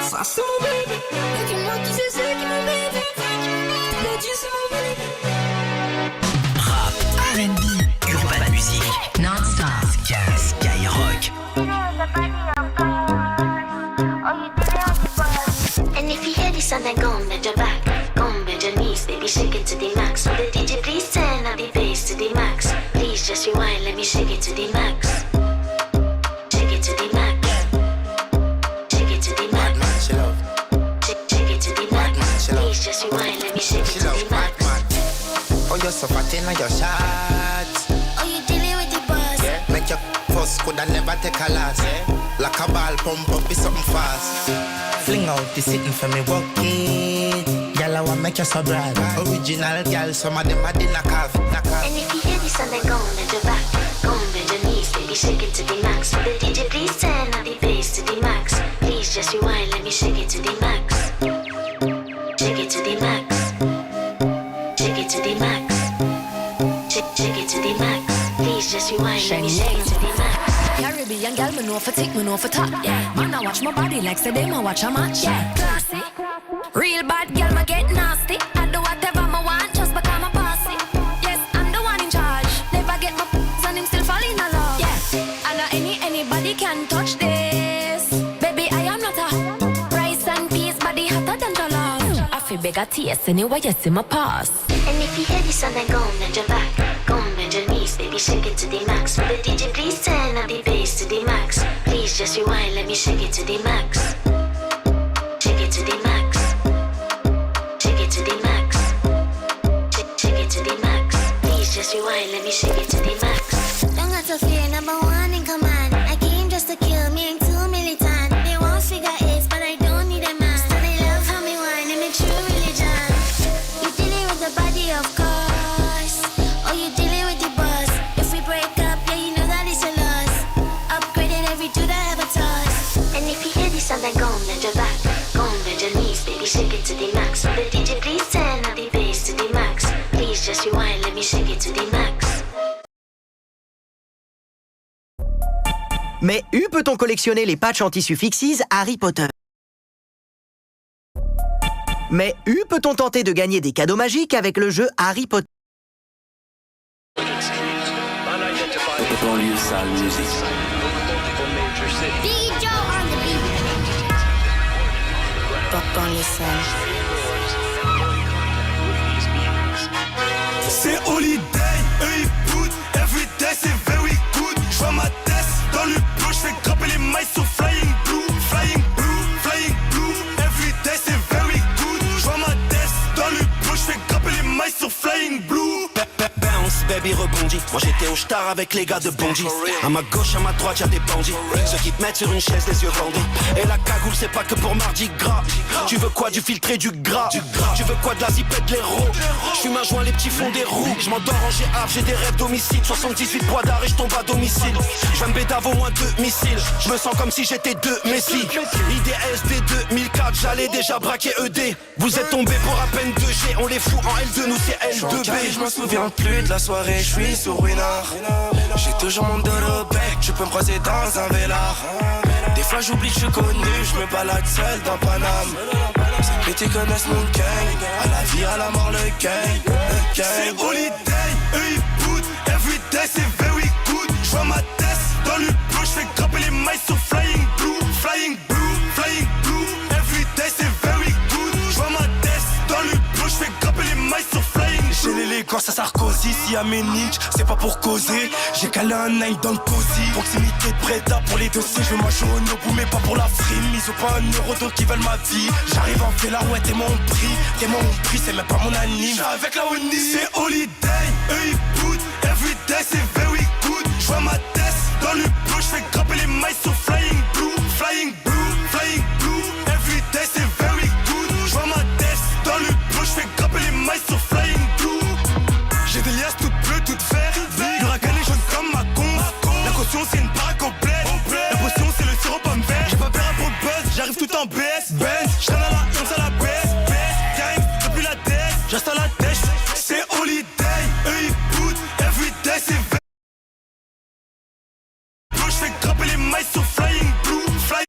Ça c'est mon bébé. Y'a que moi qui sais c'est qui mon bébé. J'te l'ai dit c'est mon bébé. R&B, Urban Music, non-stop, Skyrock. And if you hear this song, then come bend your back, come bend your knees, baby, shake it to the max. So the DJ please turn up the bass to the max. Please just rewind, let me shake it to the max. Shake it to the max. Shake it to the max. Shake it to the max. Please just rewind, let me shake it to the max. your shot. Oh, you dealing with the boss? Yeah, make your first coulda never take a loss. Yeah, like a ball pump up with something fast. Fling out the sitting for me walk it. Girl, I want make you so brag. Original girl, some of them are the knock off. And if you hear this and then go on your back, go on bend your knees, baby, shake it to the max. The DJ please turn up the bass to the max. Please just rewind, let me shake it to the max. Shake it to the max. Shake it to the max. Shake it to the max. Please just rewind, let me shake it to the max. Caribbean girl, me know for tick, me know for top. Yeah, man, I watch my body like say them, I watch a match. Yeah, classy. Real bad girl, me get nasty. I do whatever I want, just become a bossy. Yes, I'm the one in charge. Never get my and him still fall in love. Yeah, I know anybody can touch this. Baby, I am not a rice and peas, body hotter than the love. I feel big at taste anyway, you see my pass. And if you hear this and then go on bend your back, go on bend your knees, baby, shake it to the max. Will the DJ please turn up the bass to the max? Please just rewind, let me shake it to the max. Shake it to the max. Shake it to the max. Shake it to the max. Please just rewind, let me shake it to the max. Don't got to fear, number one in command. I came just to kill me and too militant. They won't figure it, but I don't need a man. So they love how me whine and me true religion. You dealing with the body, of course. Or you dealing with the boss. If we break up, yeah, you know that it's a loss. Upgraded every dude I ever toss. And if you hear this and then go on bend your back, go on bend your knees, baby, shake it to the max. Will the DJ please turn up the bass to the max? Please just rewind, let me shake it to the max. Mais où peut-on collectionner les patchs en tissu Fixies Harry Potter? Mais où peut-on tenter de gagner des cadeaux magiques avec le jeu Harry Potter? Banlieue sale musique. Big Joe on the beat. Banlieue sale. C'est holiday, eux ils put, everyday c'est very good. J'vois ma tête dans le bleu, j'fais grimper les mailles sur flying blue, flying blue, flying blue. Everyday c'est very good. J'vois ma tête dans le bleu, j'fais grimper les mailles sur flying blue. Bounce, baby rebondit. Moi j'étais au star avec les gars de Bondy. À ma gauche, à ma droite, y'a des bandits. Ceux qui te mettent sur une chaise, les yeux bandés. Et la cagoule, c'est pas que pour Mardi Gras. Tu veux quoi, du filtré, du gras? Tu veux quoi, de la zipette, de l'héros? J'fume un joint, les petits fonds des roues. J'm'endors en G-Hab, j'ai des rêves d'homicide. 78 poids d'arrêt, et j'tombe à domicile. J'vais me bédave au moins 2 missiles. J'me sens comme si j'étais 2 Messi. IDSD 2004, j'allais déjà braquer ED. Vous êtes tombés pour à peine 2G. On les fout en L2, nous c'est L2B. J'me souviens plus de la soirée, j'suis sur Winard. J'ai toujours mon dos au bec, tu peux me croiser dans un vélard. Des fois j'oublie que je suis connu, j'me balade seul dans Paname. Ces petits connaissent mon gang, à la vie, à la mort, le gang. C'est holiday, eux ils put, everyday c'est very good. J'vois ma tête dans le bleu, j'fais grimper les mailles sur flying blue, flying blue, flying blue. Everyday c'est very good. J'vois ma tête dans le bleu, j'fais grimper les mailles sur flying blue. J'ai l'élégance à Sarkozy, si à mes niches, c'est pas pour causer. J'ai calé un nine dans le cosy. Proximité de Breda pour les dossiers, je veux ma jaune au bout mais pas pour la frime. Ils ont pas un euro donc ils veulent ma vie. J'arrive en fait là, ouais t'es mon prix, c'est même pas mon anime. J'suis avec la Oni, c'est holiday, eux ils put, everyday c'est very good. J'vois ma tête dans le bleu, j'fais grimper les mailles sur flying blue, flying blue, flying blue. Everyday c'est very good. J'vois ma tête dans le bleu, j'fais grimper les mailles sur flying blue. J'ai des liasses toutes bleues, toutes vertes. Du racané jaune comme ma con. La caution c'est une baraque complète. La potion c'est le sirop pomme vert. J'ai pas peur pour le buzz, j'arrive tout en BS. Benz, j'traîne à la 11 à la baisse. Gang, depuis la tête, j'reste à la tête. C'est holiday, eux ils put, everyday c'est vrai. J'fais grimper les mailles sur flying blue, flying.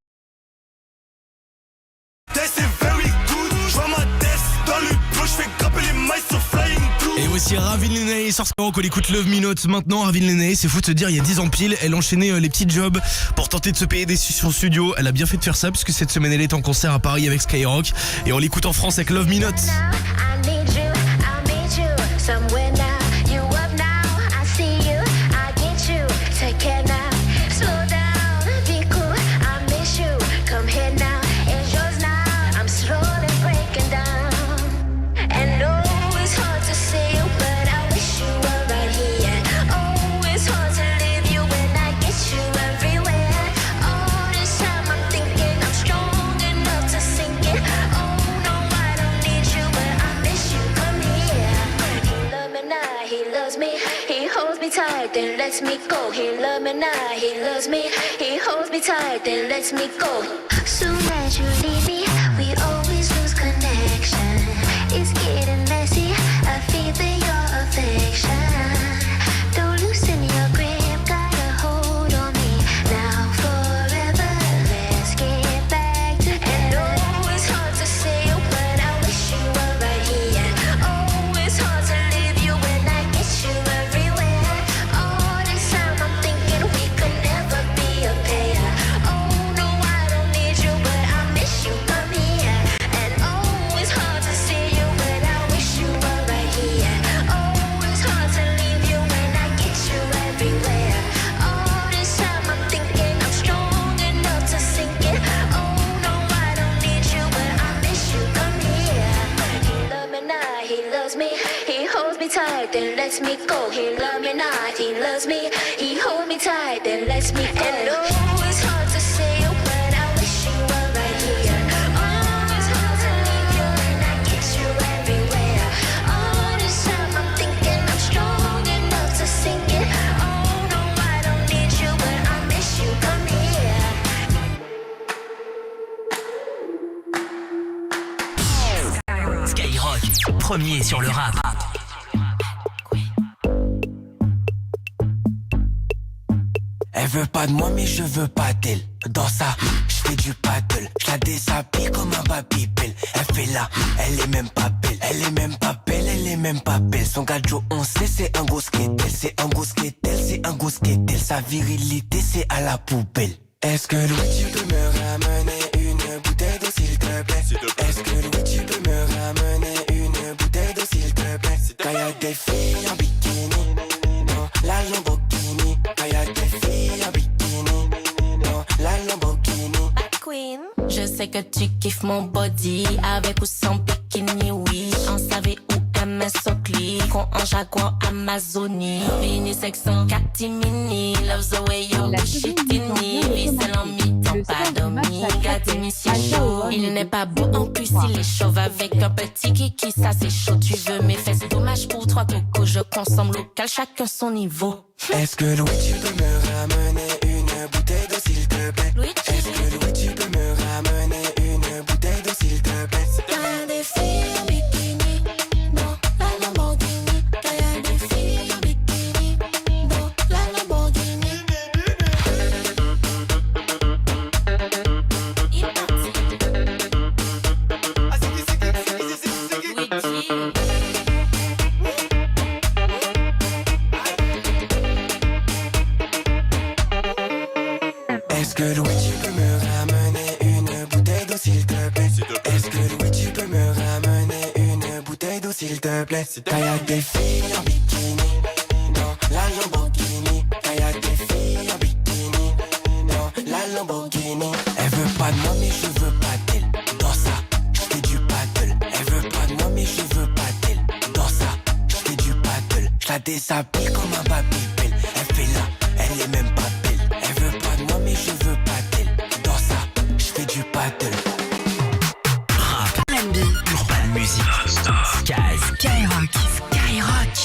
C'est very good. J'vois ma tête dans le bleu, j'fais grimper les mailles sur flying blue. Et voici Ravin Lenae sur Skyrock, on écoute Love Me Not maintenant. Ravin Lenae, c'est fou de se dire, il y a 10 ans pile, elle enchaînait les petits jobs pour tenter de se payer des sessions studio. Elle a bien fait de faire ça puisque cette semaine elle est en concert à Paris avec Skyrock. Et on l'écoute en France avec Love Me Not. Somewhere now, you up now, I see you, I get you, take care now, slow down, be cool, I miss you, come here now, it's yours now, I'm slowly breaking down, and no, it's hard to see you, but I wish you were tight, then lets me go. He love me now, he loves me. He holds me tight, then lets me go. Soon as you leave me, we always lose connection. It's getting messy, I feel your affection. Don't loosen your grip, got a hold on me. Now forever, let's get back together. Oh, it's hard to say, but I wish you were right here. Oh, it's hard to leave you when I get you everywhere. All this time I'm thinking we could never be a pair. Oh no, I don't need you, but I miss you, come here. And oh, it's hard to see you, but I wish you were right here. Oh, it's hard to leave you when I get you everywhere. All this time I'm thinking I'm strong enough to sink it. Oh no, I don't need you, but I miss you, come here. He love me now, he loves me. He holds me tight, then lets me go. He love me now, he loves me. He holds me tight, then lets me go. And oh, it's hard to say, but I wish you were right here. Oh, it's hard to leave you when I get you everywhere. All this time I'm thinking I'm strong enough to sink it. Oh no, I don't need you, but I miss you, come here. Skyrock, premier sur le rap. Elle veut pas de moi mais je veux pas d'elle. Dans ça, je fais du paddle. Je la déshabille comme un babybel. Elle fait là, elle est même pas belle. Elle est même pas belle, elle est même pas belle. Son gadjo on sait c'est un gros skatel. C'est un gros skatel, c'est un gros skatel. Sa virilité c'est à la poubelle. Est-ce que Louis tu peux me ramener une bouteille d'eau s'il te plaît? Est-ce que Louis tu peux me ramener une bouteille d'eau s'il te plaît? Quand y'a des filles en bikini, non, la Lamborghini. Quand y'a des filles en bikini, non, la Lamborghini. Queen, je sais que tu kiffes mon body, avec ou sans bikini, oui. En savait où MS Oakley, con en Jaguar Amazonie. Vini sexant catimini, loves the way you push it in me. Vissel en mi-temps, pas dormi, gâté mi si chaud. Il n'est pas beau en plus, il est chauve avec un petit kiki, ça c'est chaud. Tu veux mes fesses, dommage pour trois cocos, je consomme local, chacun son niveau. Est-ce que Louis tu peux me ramener une bouteille d'eau s'il te plaît? Est-ce que Louis tu peux me ramener une bouteille d'eau s'il te plaît? Y'a des filles en bikini, non, la Lamborghini. Y'a des filles en bikini, non, la Lamborghini. Est-ce que Louis tu peux me ramener une bouteille d'eau s'il te plaît? Est-ce que Louis tu peux me ramener une bouteille d'eau s'il te plaît? Quand y'a des filles en bikini, non, la Lamborghini. Quand y'a des filles en bikini, non, la Lamborghini. Elle veut pas de moi mais je veux pas d'elle. Dans ça, je fais du paddle. Elle veut pas de moi mais je veux pas d'elle. Dans ça, je fais du paddle. Je la déshabille comme un babybel. Elle fait là, elle est même pas belle. Elle veut pas de moi mais je veux pas d'elle. Dans ça, je fais du paddle. Rap, R&B, Urban Music, Skyrock, Skyrock.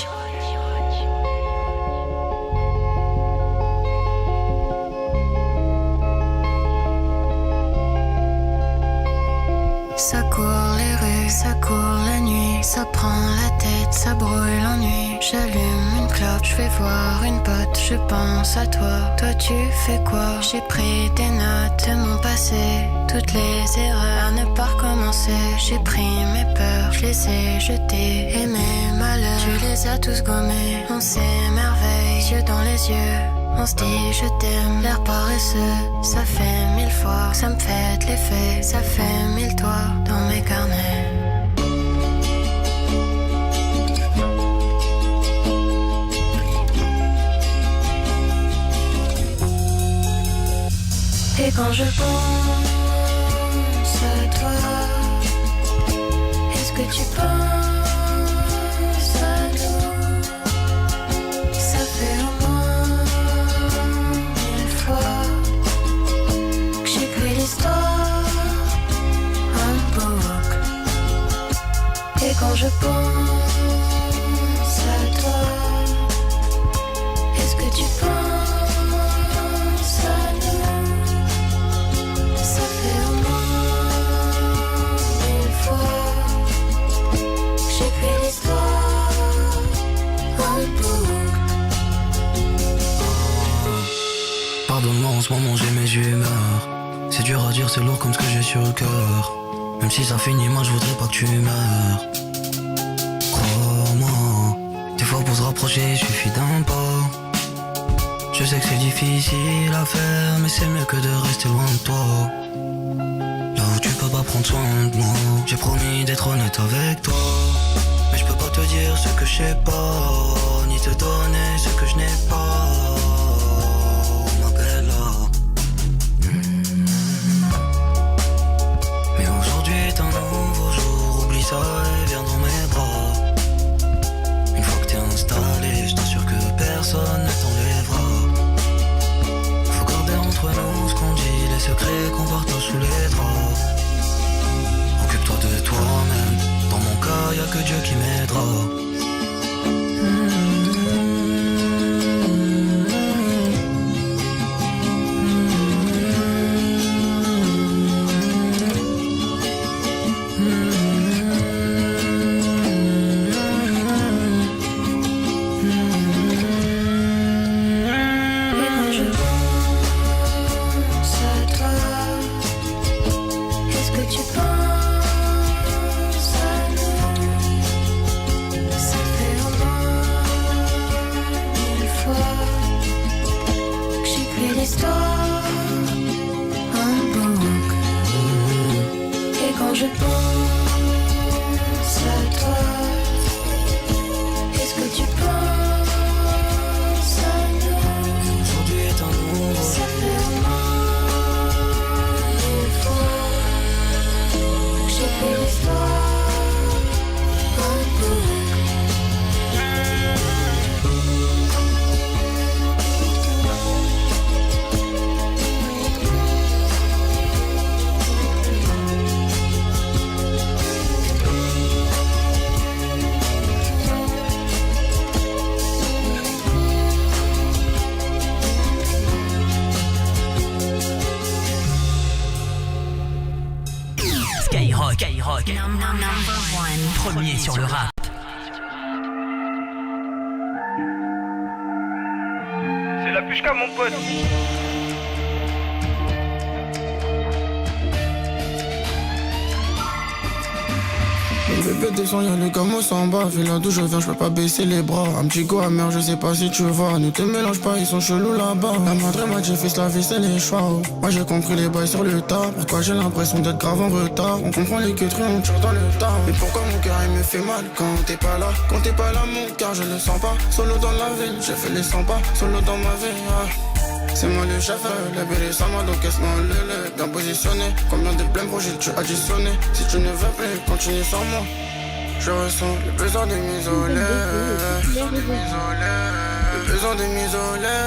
Ça court les rues, ça court la nuit, ça prend la tête, ça brûle l'ennui. J'allume une clope, je vais voir une pote, je pense à toi. Toi tu fais quoi? J'ai pris des notes de mon passé, toutes les erreurs à ne pas recommencer. J'ai pris mes peurs, je les ai jetées, et mes malheurs, tu les as tous gommés. On s'émerveille, yeux dans les yeux. On se dit je t'aime, l'air paresseux. Ça fait 1000 fois que ça me fait de l'effet. Ça fait 1000 toits dans mes carnets. Et quand je pense à toi, est-ce que tu penses à nous? Ça fait au moins 1000 fois que j'écris l'histoire en boucle. Et quand je pense à toi, est-ce en ce moment j'ai mes humeurs. C'est dur à dire, c'est lourd comme ce que j'ai sur le cœur. Même si ça finit mal, je voudrais pas que tu meurs. Crois-moi, des fois pour se rapprocher, il suffit d'un pas. Je sais que c'est difficile à faire, mais c'est mieux que de rester loin de toi. Là où tu peux pas prendre soin de moi. J'ai promis d'être honnête avec toi, mais je peux pas te dire ce que je sais pas, ni te donner ce que je n'ai pas. Ma bella. Mais aujourd'hui est un nouveau jour, oublie ça et viens dans mes bras. Une fois que t'es installé, je t'assure que personne ne t'enlèvera. Faut garder entre nous ce qu'on dit, les secrets qu'on partage sous les draps. Occupe-toi de toi-même, dans mon cas y'a que Dieu qui m'aidera. Premier sur le rap. C'est la pushka mon pote. Le bébé descend, y'a le gamo s'en bas. Fais la douche, je viens, je peux pas baisser les bras. Un petit go amer, je sais pas si tu vois. Ne te mélange pas, ils sont chelous là-bas. La madre m'a dit, fils, la vie, c'est les choix. Moi j'ai compris les bails sur le tas. Pourquoi j'ai l'impression d'être grave en retard? On comprend les queuteries, on tire dans le tas. Mais pourquoi mon cœur il me fait mal quand t'es pas là? Quand t'es pas là, mon cœur, je le sens pas. Solo dans la ville, j'ai fait les 100 pas. Solo dans ma vie, C'est moi le chef, les bébés ça m'a donc caisse-moi le bien positionné. Combien de blèmes projets tu additionné? Si tu ne veux plus, continue sans moi. Je ressens le besoin de m'isoler. Le besoin de m'isoler.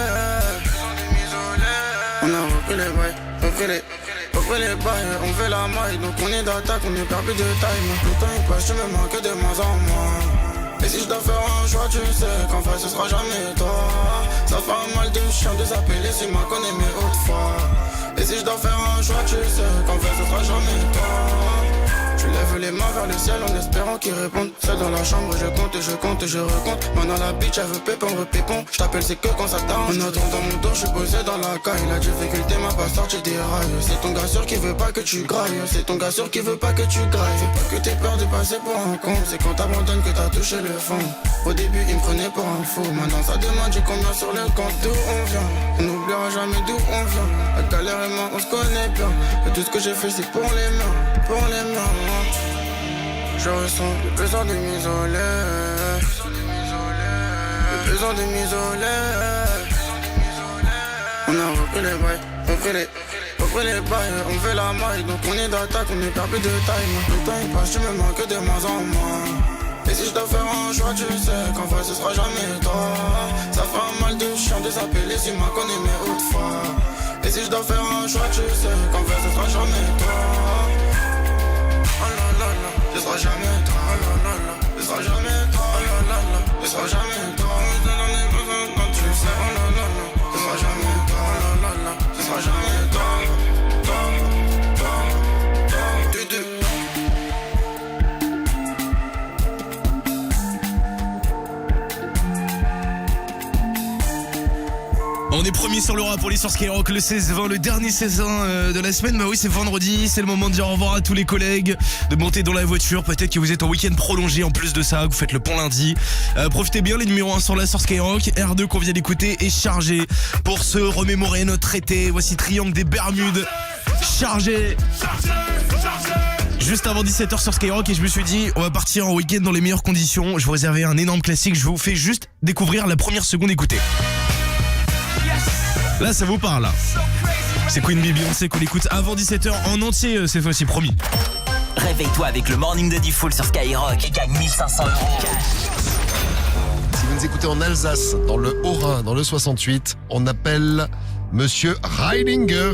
On a repris les bails, repris les bails. On fait la maille, donc on est d'attaque, on est perdu de taille. Le temps il passe, tu me manques de moins en moins. Et si je dois faire un choix, tu sais qu'en fait ce sera jamais toi. Ça fait un mal de chien de s'appeler si m'a connais mais autrefois. Et si je dois faire un choix, tu sais qu'en fait ce sera jamais toi. Je lève les mains vers le ciel en espérant qu'ils répondent. Seul dans la chambre, je compte et je compte et je recompte. Maintenant la bitch, elle veut pépon, repépon. Je t'appelle, c'est que quand ça t'arrange. En attendant mon dos, je suis posé dans la caille. La difficulté m'a pas sorti des rails. C'est ton gars sûr qui veut pas que tu grailles. C'est ton gars sûr qui veut pas que tu grailles. Fais pas que t'aies peur de passer pour un con. C'est quand t'abandonnes que t'as touché le fond. Au début, il me prenait pour un fou. Maintenant ça demande, j'ai combien sur le compte. D'où on vient, on n'oubliera jamais d'où on vient. La galère et moi, on se connaît bien. Et tout ce que j'ai fait, c'est pour les mains, pour les mains. Je ressens le besoin de m'isoler. Le besoin de m'isoler. On a repris les bails, repris les bails. On fait la maille, donc on est d'attaque, on est perdu de taille. Le temps il passe, tu me manques de moins en moins. Et si je dois faire un choix, tu sais qu'en fait ce sera jamais toi. Ça fait un mal de chien de s'appeler si m'a connais mais autrefois. Et si je dois faire un choix, tu sais qu'en fait ce sera jamais toi. Oh là là là, ce sera jamais toi. Oh là là là, ce sera jamais toi. Oh là là là, ce sera jamais toi. Quand tu sais, oh là là là, ce sera jamais toi. Oh là là là, ce sera jamais toi. On est premier Premier sur le rap pour les sur Skyrock, le 16-20, le dernier 16-20 de la semaine. Bah oui, c'est vendredi, c'est le moment de dire au revoir à tous les collègues, de monter dans la voiture. Peut-être que vous êtes en week-end prolongé en plus de ça, vous faites le pont lundi. Profitez bien, les numéros 1 sont là sur Skyrock. R2 qu'on vient d'écouter est chargé pour se remémorer notre été. Voici Triangle des Bermudes, chargé. Juste avant 17h sur Skyrock, et je me suis dit, on va partir en week-end dans les meilleures conditions. Je vous réservais un énorme classique, je vous fais juste découvrir la première seconde, écoutez. Là, ça vous parle, là. C'est Queen Bee, Beyoncé qu'on écoute avant 17h en entier cette fois-ci, promis. Réveille-toi avec le Morning de Diffoul sur Skyrock et gagne 1500 € cash. Si vous nous écoutez en Alsace, dans le Haut-Rhin, dans le 68, on appelle Monsieur Heidinger.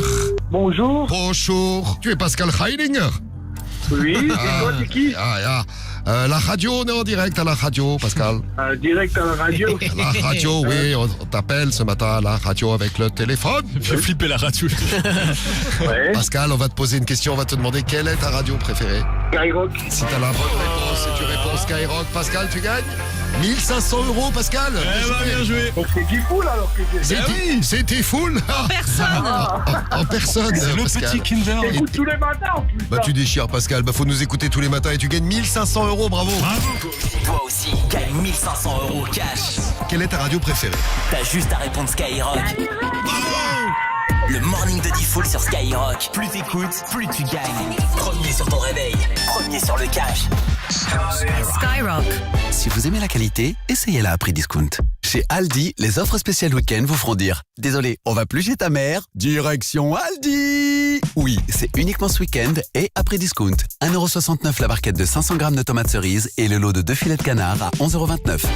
Bonjour. Bonjour. Tu es Pascal Heidinger? Oui, et toi, c'est qui? La radio, on est en direct à la radio, Pascal. Direct à la radio? La radio, oui, on t'appelle ce matin à la radio avec le téléphone. Fais flipper la radio. Ouais. Pascal, on va te poser une question, on va te demander quelle est ta radio préférée. Skyrock. Si t'as la bonne réponse et tu réponds Skyrock, Pascal, tu gagnes 1500 €, Pascal. Bien joué. Donc c'est Diffoul alors que c'est. C'est Diffoul. En personne. En personne. C'est le Pascal. petit Kinder. J'écoute tous les matins en plus. Bah tu déchires, Pascal. Bah faut nous écouter tous les matins et tu gagnes 1500 €, bravo. Toi aussi, gagne 1500 € cash. Quelle est ta radio préférée? T'as juste à répondre Skyrock. Le Morning de Diffoul sur Skyrock. Plus t'écoutes, plus tu gagnes. Premier sur ton réveil, premier sur le cash. Skyrock. Si vous aimez la qualité, essayez-la à prix discount. Chez Aldi, les offres spéciales week-end vous feront dire « Désolé, on va plus chez ta mère, direction Aldi !» Oui, c'est uniquement ce week-end et à prix discount. 1,69€ la barquette de 500 grammes de tomates cerises et le lot de 2 filets de canard à 11,29€.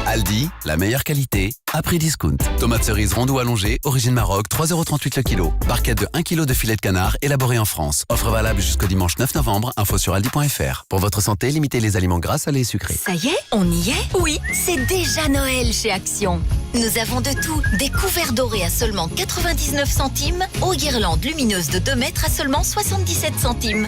Aldi, la meilleure qualité, à prix discount. Tomates cerises rondes ou allongées, origine Maroc, 3,38€ le kilo. Barquette de 1 kg de filets de canard élaboré en France. Offre valable jusqu'au dimanche 9 novembre, info sur aldi.fr. Pour votre santé, limitez les aliments gras, salés et sucrés. Ça y est, on y est? Oui, c'est déjà Noël chez Action. Nous avons de tout. Des couverts dorés à seulement 99 centimes, aux guirlandes lumineuses de 2 mètres à seulement 77 centimes.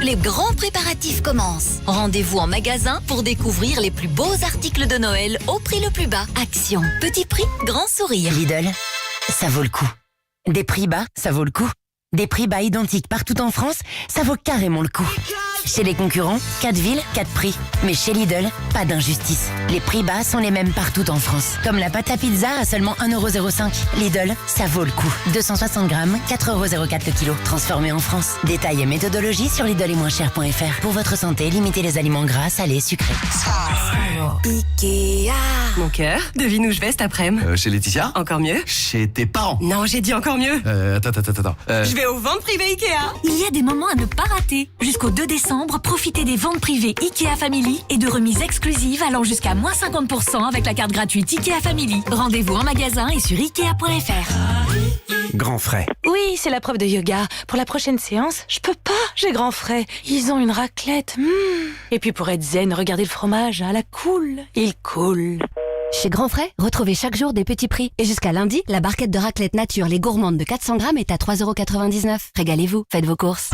Les grands préparatifs commencent. Rendez-vous en magasin pour découvrir les plus beaux articles de Noël au prix le plus bas. Action. Petit prix, grand sourire. Lidl, ça vaut le coup. Des prix bas, ça vaut le coup. Des prix bas identiques partout en France, ça vaut carrément le coup. Chez les concurrents, 4 villes, 4 prix. Mais chez Lidl, pas d'injustice. Les prix bas sont les mêmes partout en France. Comme la pâte à pizza à seulement 1,05€. Lidl, ça vaut le coup. 260 grammes, 4,04€ le kilo. Transformé en France. Détails et méthodologie sur lidl-et-moins-cher.fr. Pour votre santé, limitez les aliments gras, salés, sucrés. Ikea. Mon cœur, devine où je vais cet après-midi. Chez Laetitia? Encore mieux. Chez tes parents? Non, j'ai dit encore mieux. Attends. Je vais aux ventes privées Ikea. Il y a des moments à ne pas rater. Jusqu'au 2 décembre, profitez des ventes privées Ikea Family et de remises exclusives allant jusqu'à moins 50% avec la carte gratuite Ikea Family. Rendez-vous en magasin et sur Ikea.fr. Grand frais. Oui, c'est la prof de yoga. Pour la prochaine séance, je peux pas, j'ai grand frais. Ils ont une raclette. Et puis pour être zen, regardez le fromage, à la cool. Il coule. Chez Grand Frais, retrouvez chaque jour des petits prix. Et jusqu'à lundi, la barquette de raclette nature Les Gourmandes de 400 grammes est à 3,99€. Régalez-vous, faites vos courses.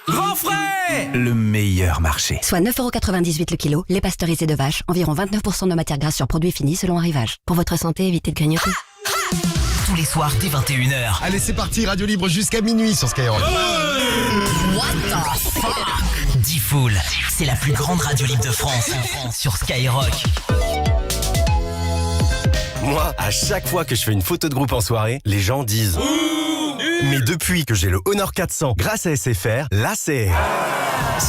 Grand frais! Le meilleur marché. Soit 9,98€ le kilo, lait pasteurisé de vache, environ 29% de matière grasse sur produits finis selon arrivage. Pour votre santé, évitez de grignoter. Tous les soirs dès 21h. Allez, c'est parti, Radio Libre jusqu'à minuit sur Skyrock. What the fuck? Diffoul, c'est la plus grande radio libre de France sur Skyrock. Moi, à chaque fois que je fais une photo de groupe en soirée, les gens disent mais depuis que j'ai le Honor 400 grâce à SFR, là c'est...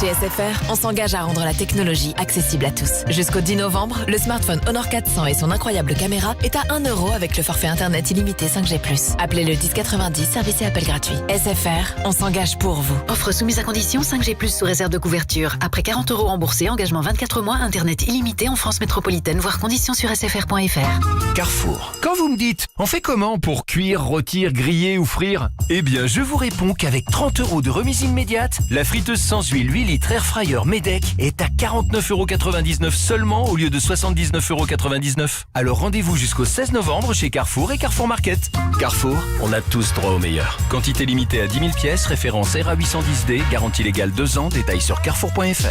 Chez SFR, on s'engage à rendre la technologie accessible à tous. Jusqu'au 10 novembre, le smartphone Honor 400 et son incroyable caméra est à 1€ avec le forfait internet illimité 5G+. Appelez le 1090, service et appel gratuit. SFR, on s'engage pour vous. Offre soumise à condition 5G+, sous réserve de couverture. Après 40€ remboursés, engagement 24 mois, internet illimité en France métropolitaine, voire conditions sur sfr.fr. Carrefour. Quand vous me dites, on fait comment pour cuire, rôtir, griller ou frire? Eh bien, je vous réponds qu'avec 30€ de remise immédiate, la friteuse sans huile 8 litres Air Fryer Medec est à 49,99€ seulement au lieu de 79,99€. Alors rendez-vous jusqu'au 16 novembre chez Carrefour et Carrefour Market. Carrefour, on a tous droit au meilleur. Quantité limitée à 10 000 pièces, référence RA810D, garantie légale 2 ans, détails sur carrefour.fr.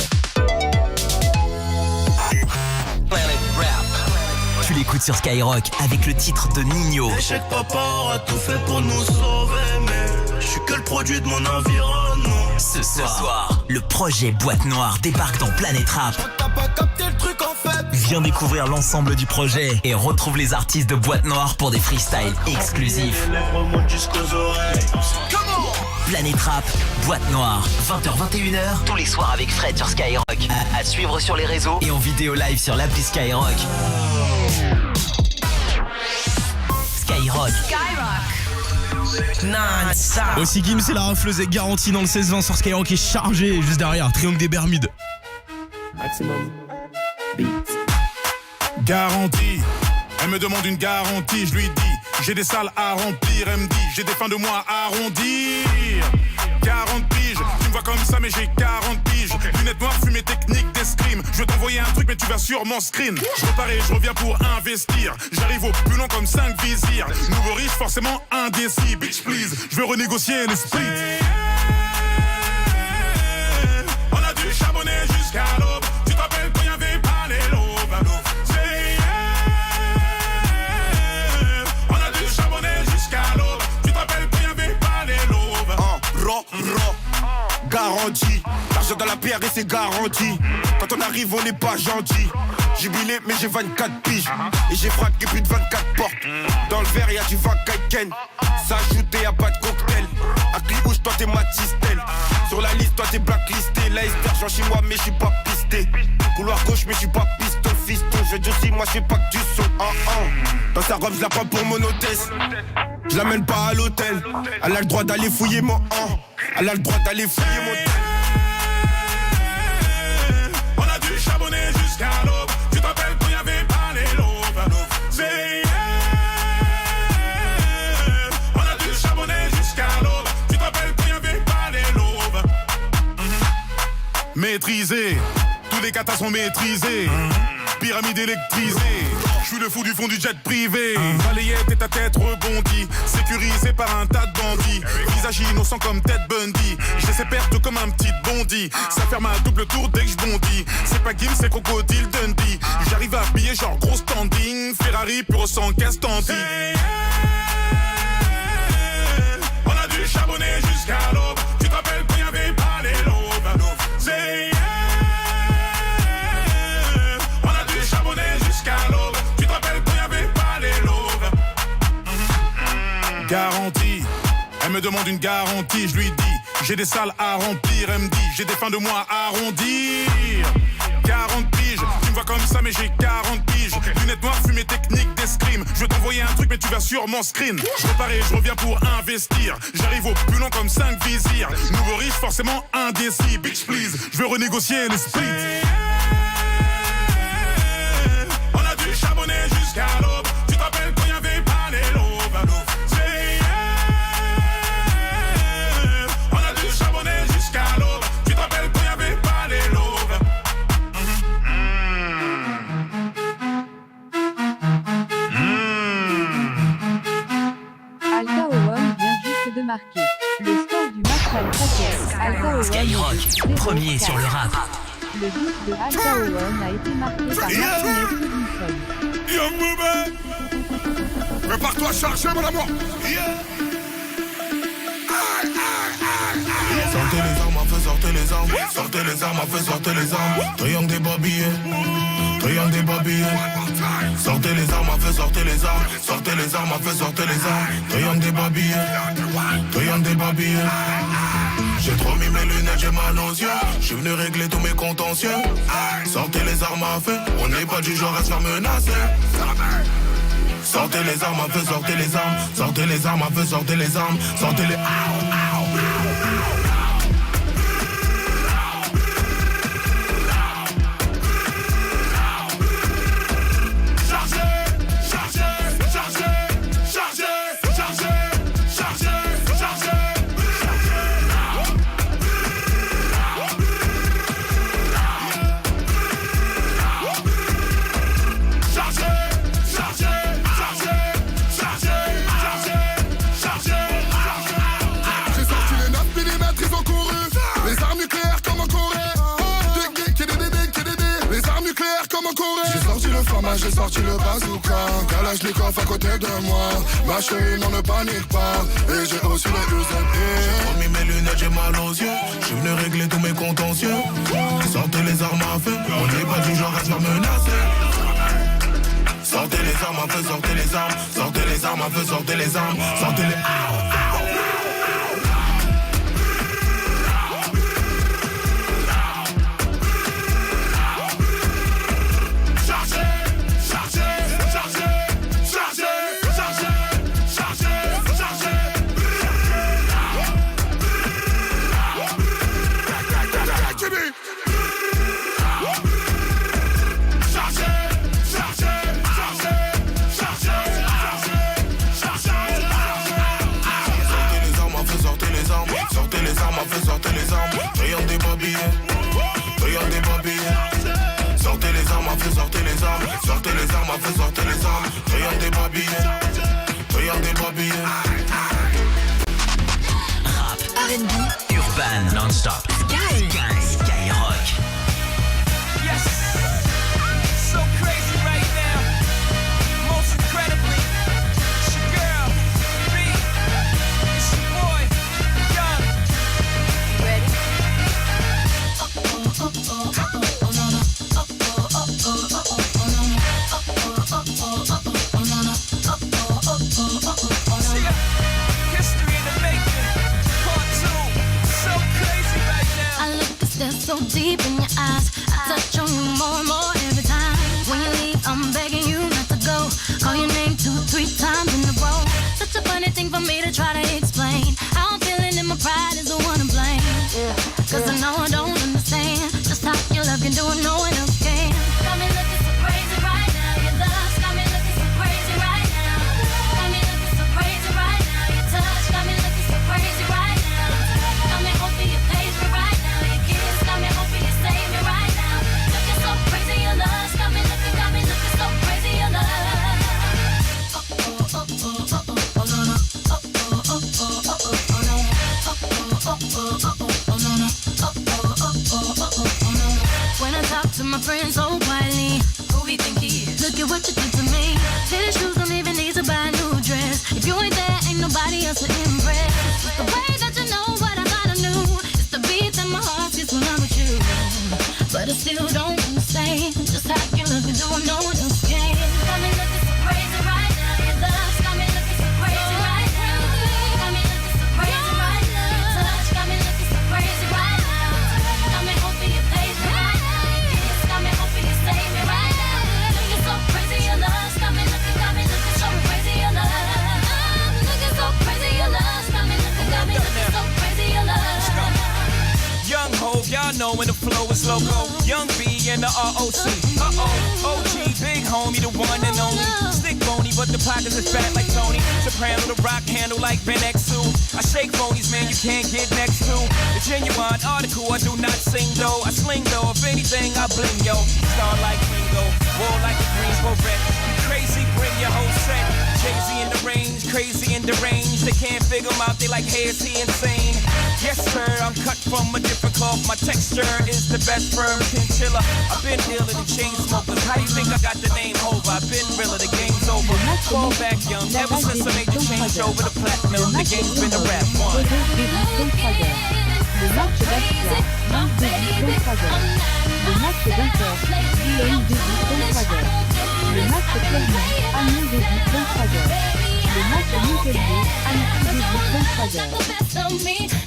tu l'écoutes sur Skyrock avec le titre de Nino. Je sais que papa aura tout fait pour nous sauver, mais je suis que le produit de mon environnement. Ce soir, le projet Boîte Noire débarque dans Planète Rap. T'as pas capté le truc en fait. Viens découvrir l'ensemble du projet et retrouve les artistes de Boîte Noire pour des freestyles exclusifs. Planète Rap, Boîte Noire, 20h-21h, tous les soirs avec Fred sur Skyrock. À suivre sur les réseaux et en vidéo live sur l'appli Skyrock. Skyrock. Non-stop. Aussi Kim, c'est la rafleuse est garantie dans le 16-20 sur Skyrock est chargé juste derrière, triangle des Bermudes. Maximum beats. Garantie, elle me demande une garantie, je lui dis, j'ai des salles à remplir, elle me dit, j'ai des fins de mois à arrondir. 40 piges, tu me vois comme ça mais j'ai 40 piges. Lunettes noires, fumée technique d'escrime. Je vais t'envoyer un truc mais tu vas sûrement screen. Je repars et je reviens pour investir. J'arrive au plus long comme 5 vizirs. Nouveau riche, forcément indécis. Bitch please, je veux renégocier le split. On a dû charbonner jusqu'à l'aube. Tu te rappelles quand y'avait pas les lobes. On a dû charbonner jusqu'à l'aube. Tu te rappelles quand y'avait pas les lobes. Garantie, l'argent dans la pierre et c'est garanti. Quand on arrive on n'est pas gentil. Jubilé mais j'ai 24 piges. Et j'ai frappé plus de 24 portes. Dans le verre y'a du Ken. Ça ajoute et y'a pas de cocktail. À Cliouche toi t'es Matistel. Sur la liste toi t'es blacklisté. Là j'en chez moi mais j'suis pas pisté. Couloir gauche mais j'suis pas piston. Fiston je dis aussi moi j'fais pas que du son. Dans sa robe j'la prends pour mon hôtesse. Je l'amène pas à l'hôtel. Elle a le droit d'aller fouiller mon Elle a le droit d'aller fouiller mon tel. On a dû charbonner jusqu'à l'aube. Tu te rappelles quand y'avait pas les lobes. On a dû charbonner jusqu'à l'aube. Tu te rappelles quand y'avait pas les lobes. Maîtrisé, tous les katas sont maîtrisés. Pyramide électrisée. Je suis le fou du fond du jet privé. Balayette et ta tête rebondie. Sécurisé par un tas de bandits. Visage innocent comme Ted Bundy. J'ai ses pertes comme un petit bondi. Ça ferme à double tour dès que je bondis. C'est pas Kim, c'est Crocodile Dundee. J'arrive à piller genre gros standing. Ferrari pur sang Castandi. On a dû charbonner jusqu'à l'aube. Tu te rappelles quand y'avait pas les lobes. On a dû charbonner jusqu'à l'aube. Tu te rappelles quand y'avait pas les lobes. Garantie, elle me demande une garantie, je lui dis, j'ai des salles à remplir, elle me dit, j'ai des fins de mois à arrondir. 40 piges, tu me vois comme ça mais j'ai 40 piges. Lunettes noires, fumée technique d'escrime. Je vais t'envoyer un truc mais tu vas sûrement screen. Je repars et je reviens pour investir. J'arrive au plus long comme 5 vizirs. Nouveau riche, forcément indécis. Bitch please, je veux renégocier le split. On a dû charbonner jusqu'à l'aube. Tu te rappelles quand y'avait pas les lobes. On a dû charbonner jusqu'à l'aube. Tu te rappelles quand y'avait pas les lobes. Alpha One vient juste de marquer le score du match Alpha One. Skyrock, premier sur le rap. Le but de Alpha One a été marqué par Martinez Robinson. Young Movement, prépare-toi à charger mon amour. Sortez les armes, à feu, sortez les armes. Sortez les armes, à feu, sortez les armes. Triangle des babillés. Triangle des babillés. Sortez les armes, à feu, sortez les armes. Sortez les armes, à feu, sortez les armes. Triangle des babillés. Triangle des babillés. J'ai trop mis mes lunettes, j'ai mal aux yeux. J'suis venu régler tous mes contentieux. Sortez les armes à feu. On n'est pas du genre à se faire menacer. Sortez les armes à feu, sortez les armes. Sortez les armes à feu, sortez les armes. Sortez les... J'ai sorti le format, j'ai sorti le bazooka. Calage les coffres à côté de moi. Ma chérie, non ne panique pas. Et j'ai aussi le UZP. J'ai remis mes lunettes, j'ai mal aux yeux. J'suis venu régler tous mes contentieux. Sortez les armes à feu. On n'est pas du genre à se faire menacer. Sortez les armes à feu, sortez les armes. Sortez les armes à feu, sortez les armes. Sortez les... Sortez les armes, rayon des babillets, rayon des babillets. Sortez les armes à feu, sortez les armes, sortez les armes à feu, sortez les armes, rayon des babillets, rayon des babillets. Rap, R&B, urban, non-stop. Skyrock. Yes, so crazy right now. Most incredibly, it's your girl, B. It's your boy, Young. Ready? History in the making, part 2. So crazy right now. I look a step so deep in your eyes. I touch on you more and more every time. When you leave, I'm begging you not to go. Call your name 2-3 times in a row. Such a funny thing for me to try to explain. How I'm feeling and my pride is the one to blame. Cause I know I don't understand just how your love can do it, no one else can. Got me looking so crazy right now. Your love got me looking so crazy right now. Got me looking so crazy right now. Your touch got me looking so crazy right now. Got me hoping you page me right now. Your kiss got me hoping you save me right now. Looking so crazy, your love got me looking so crazy, your love. When I talk to my friends so quietly, who we think he is? Look at what you did to me. Fitted shoes don't even need to buy a new dress. If you ain't there, ain't nobody else to impress. It's the way that you know what I thought I knew. It's the beat that my heart gets when I'm with you. But I still don't understand just how you look and do it, no one else can. Got me looking so crazy right now. Your love's got me looking so crazy right now. Got me looking so crazy right now. Your touch got me looking so crazy right now. Got me hoping you page me right now. Your kiss got me hoping you save me right now. Looking so crazy, your love's got me looking so crazy, your love. Looking so crazy, your love's got me looking so crazy, your love. Young Hov, y'all know when the flow is loco. Young B and the ROC. OG, big homie, the one and only. Stick bony, but the pockets is fat like Tony. Soprano, the rock handle like Ben X2. I shake phonies, man, you can't get next to. The genuine article, I do not sing though. I sling though, if anything, I bling yo. Star like Ringo, war like a Greensboro red. You crazy, bring your whole set. Jay-Z in the range, crazy in the range. They can't figure him out, they like, hey, is he insane? Yes, sir, I'm cut from a different cloth. My texture is the best firm chinchilla. I've been dealing with chain smokers. How you think I got the name Hov? I've been realer, the game's over. Fall back young, ever since I made the change over the platinum. The game's been a rap one. Le match d'Astia, Marc de Viton-Fraser. Le match d'Inter, Guillaume de Viton-Fraser. Le match Clermont, Annie de Viton-Fraser. Le match Montpellier, Annie de Viton-Fraser.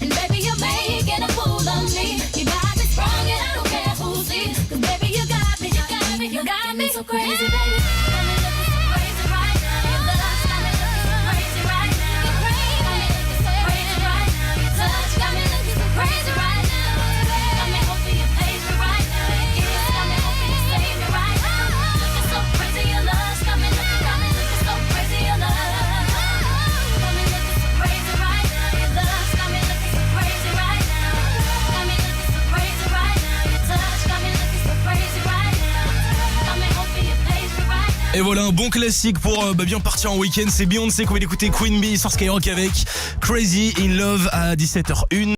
And baby, you're making a fool of me. You got me strong and I don't care who sees. Cause baby, you got me, you got me, you got me so crazy, baby. Got me looking so crazy right now. Your love's got me looking so crazy right now. Got me looking so crazy right now. Your touch got me looking so crazy right now. Got me hoping you page me right now. Your kiss got me hoping you save me right now. Looking so crazy, your love's got me looking so crazy, your love. Got me looking so crazy right now. Your love's got me looking so crazy right now. Got me looking so crazy right now. Your touch got me looking so crazy right now. Got me hoping you page me right now. Et voilà un bon classique pour bien partir en week-end. C'est Beyoncé qu'on va écouter Queen Bee sur Skyrock avec Crazy in Love à 17h01.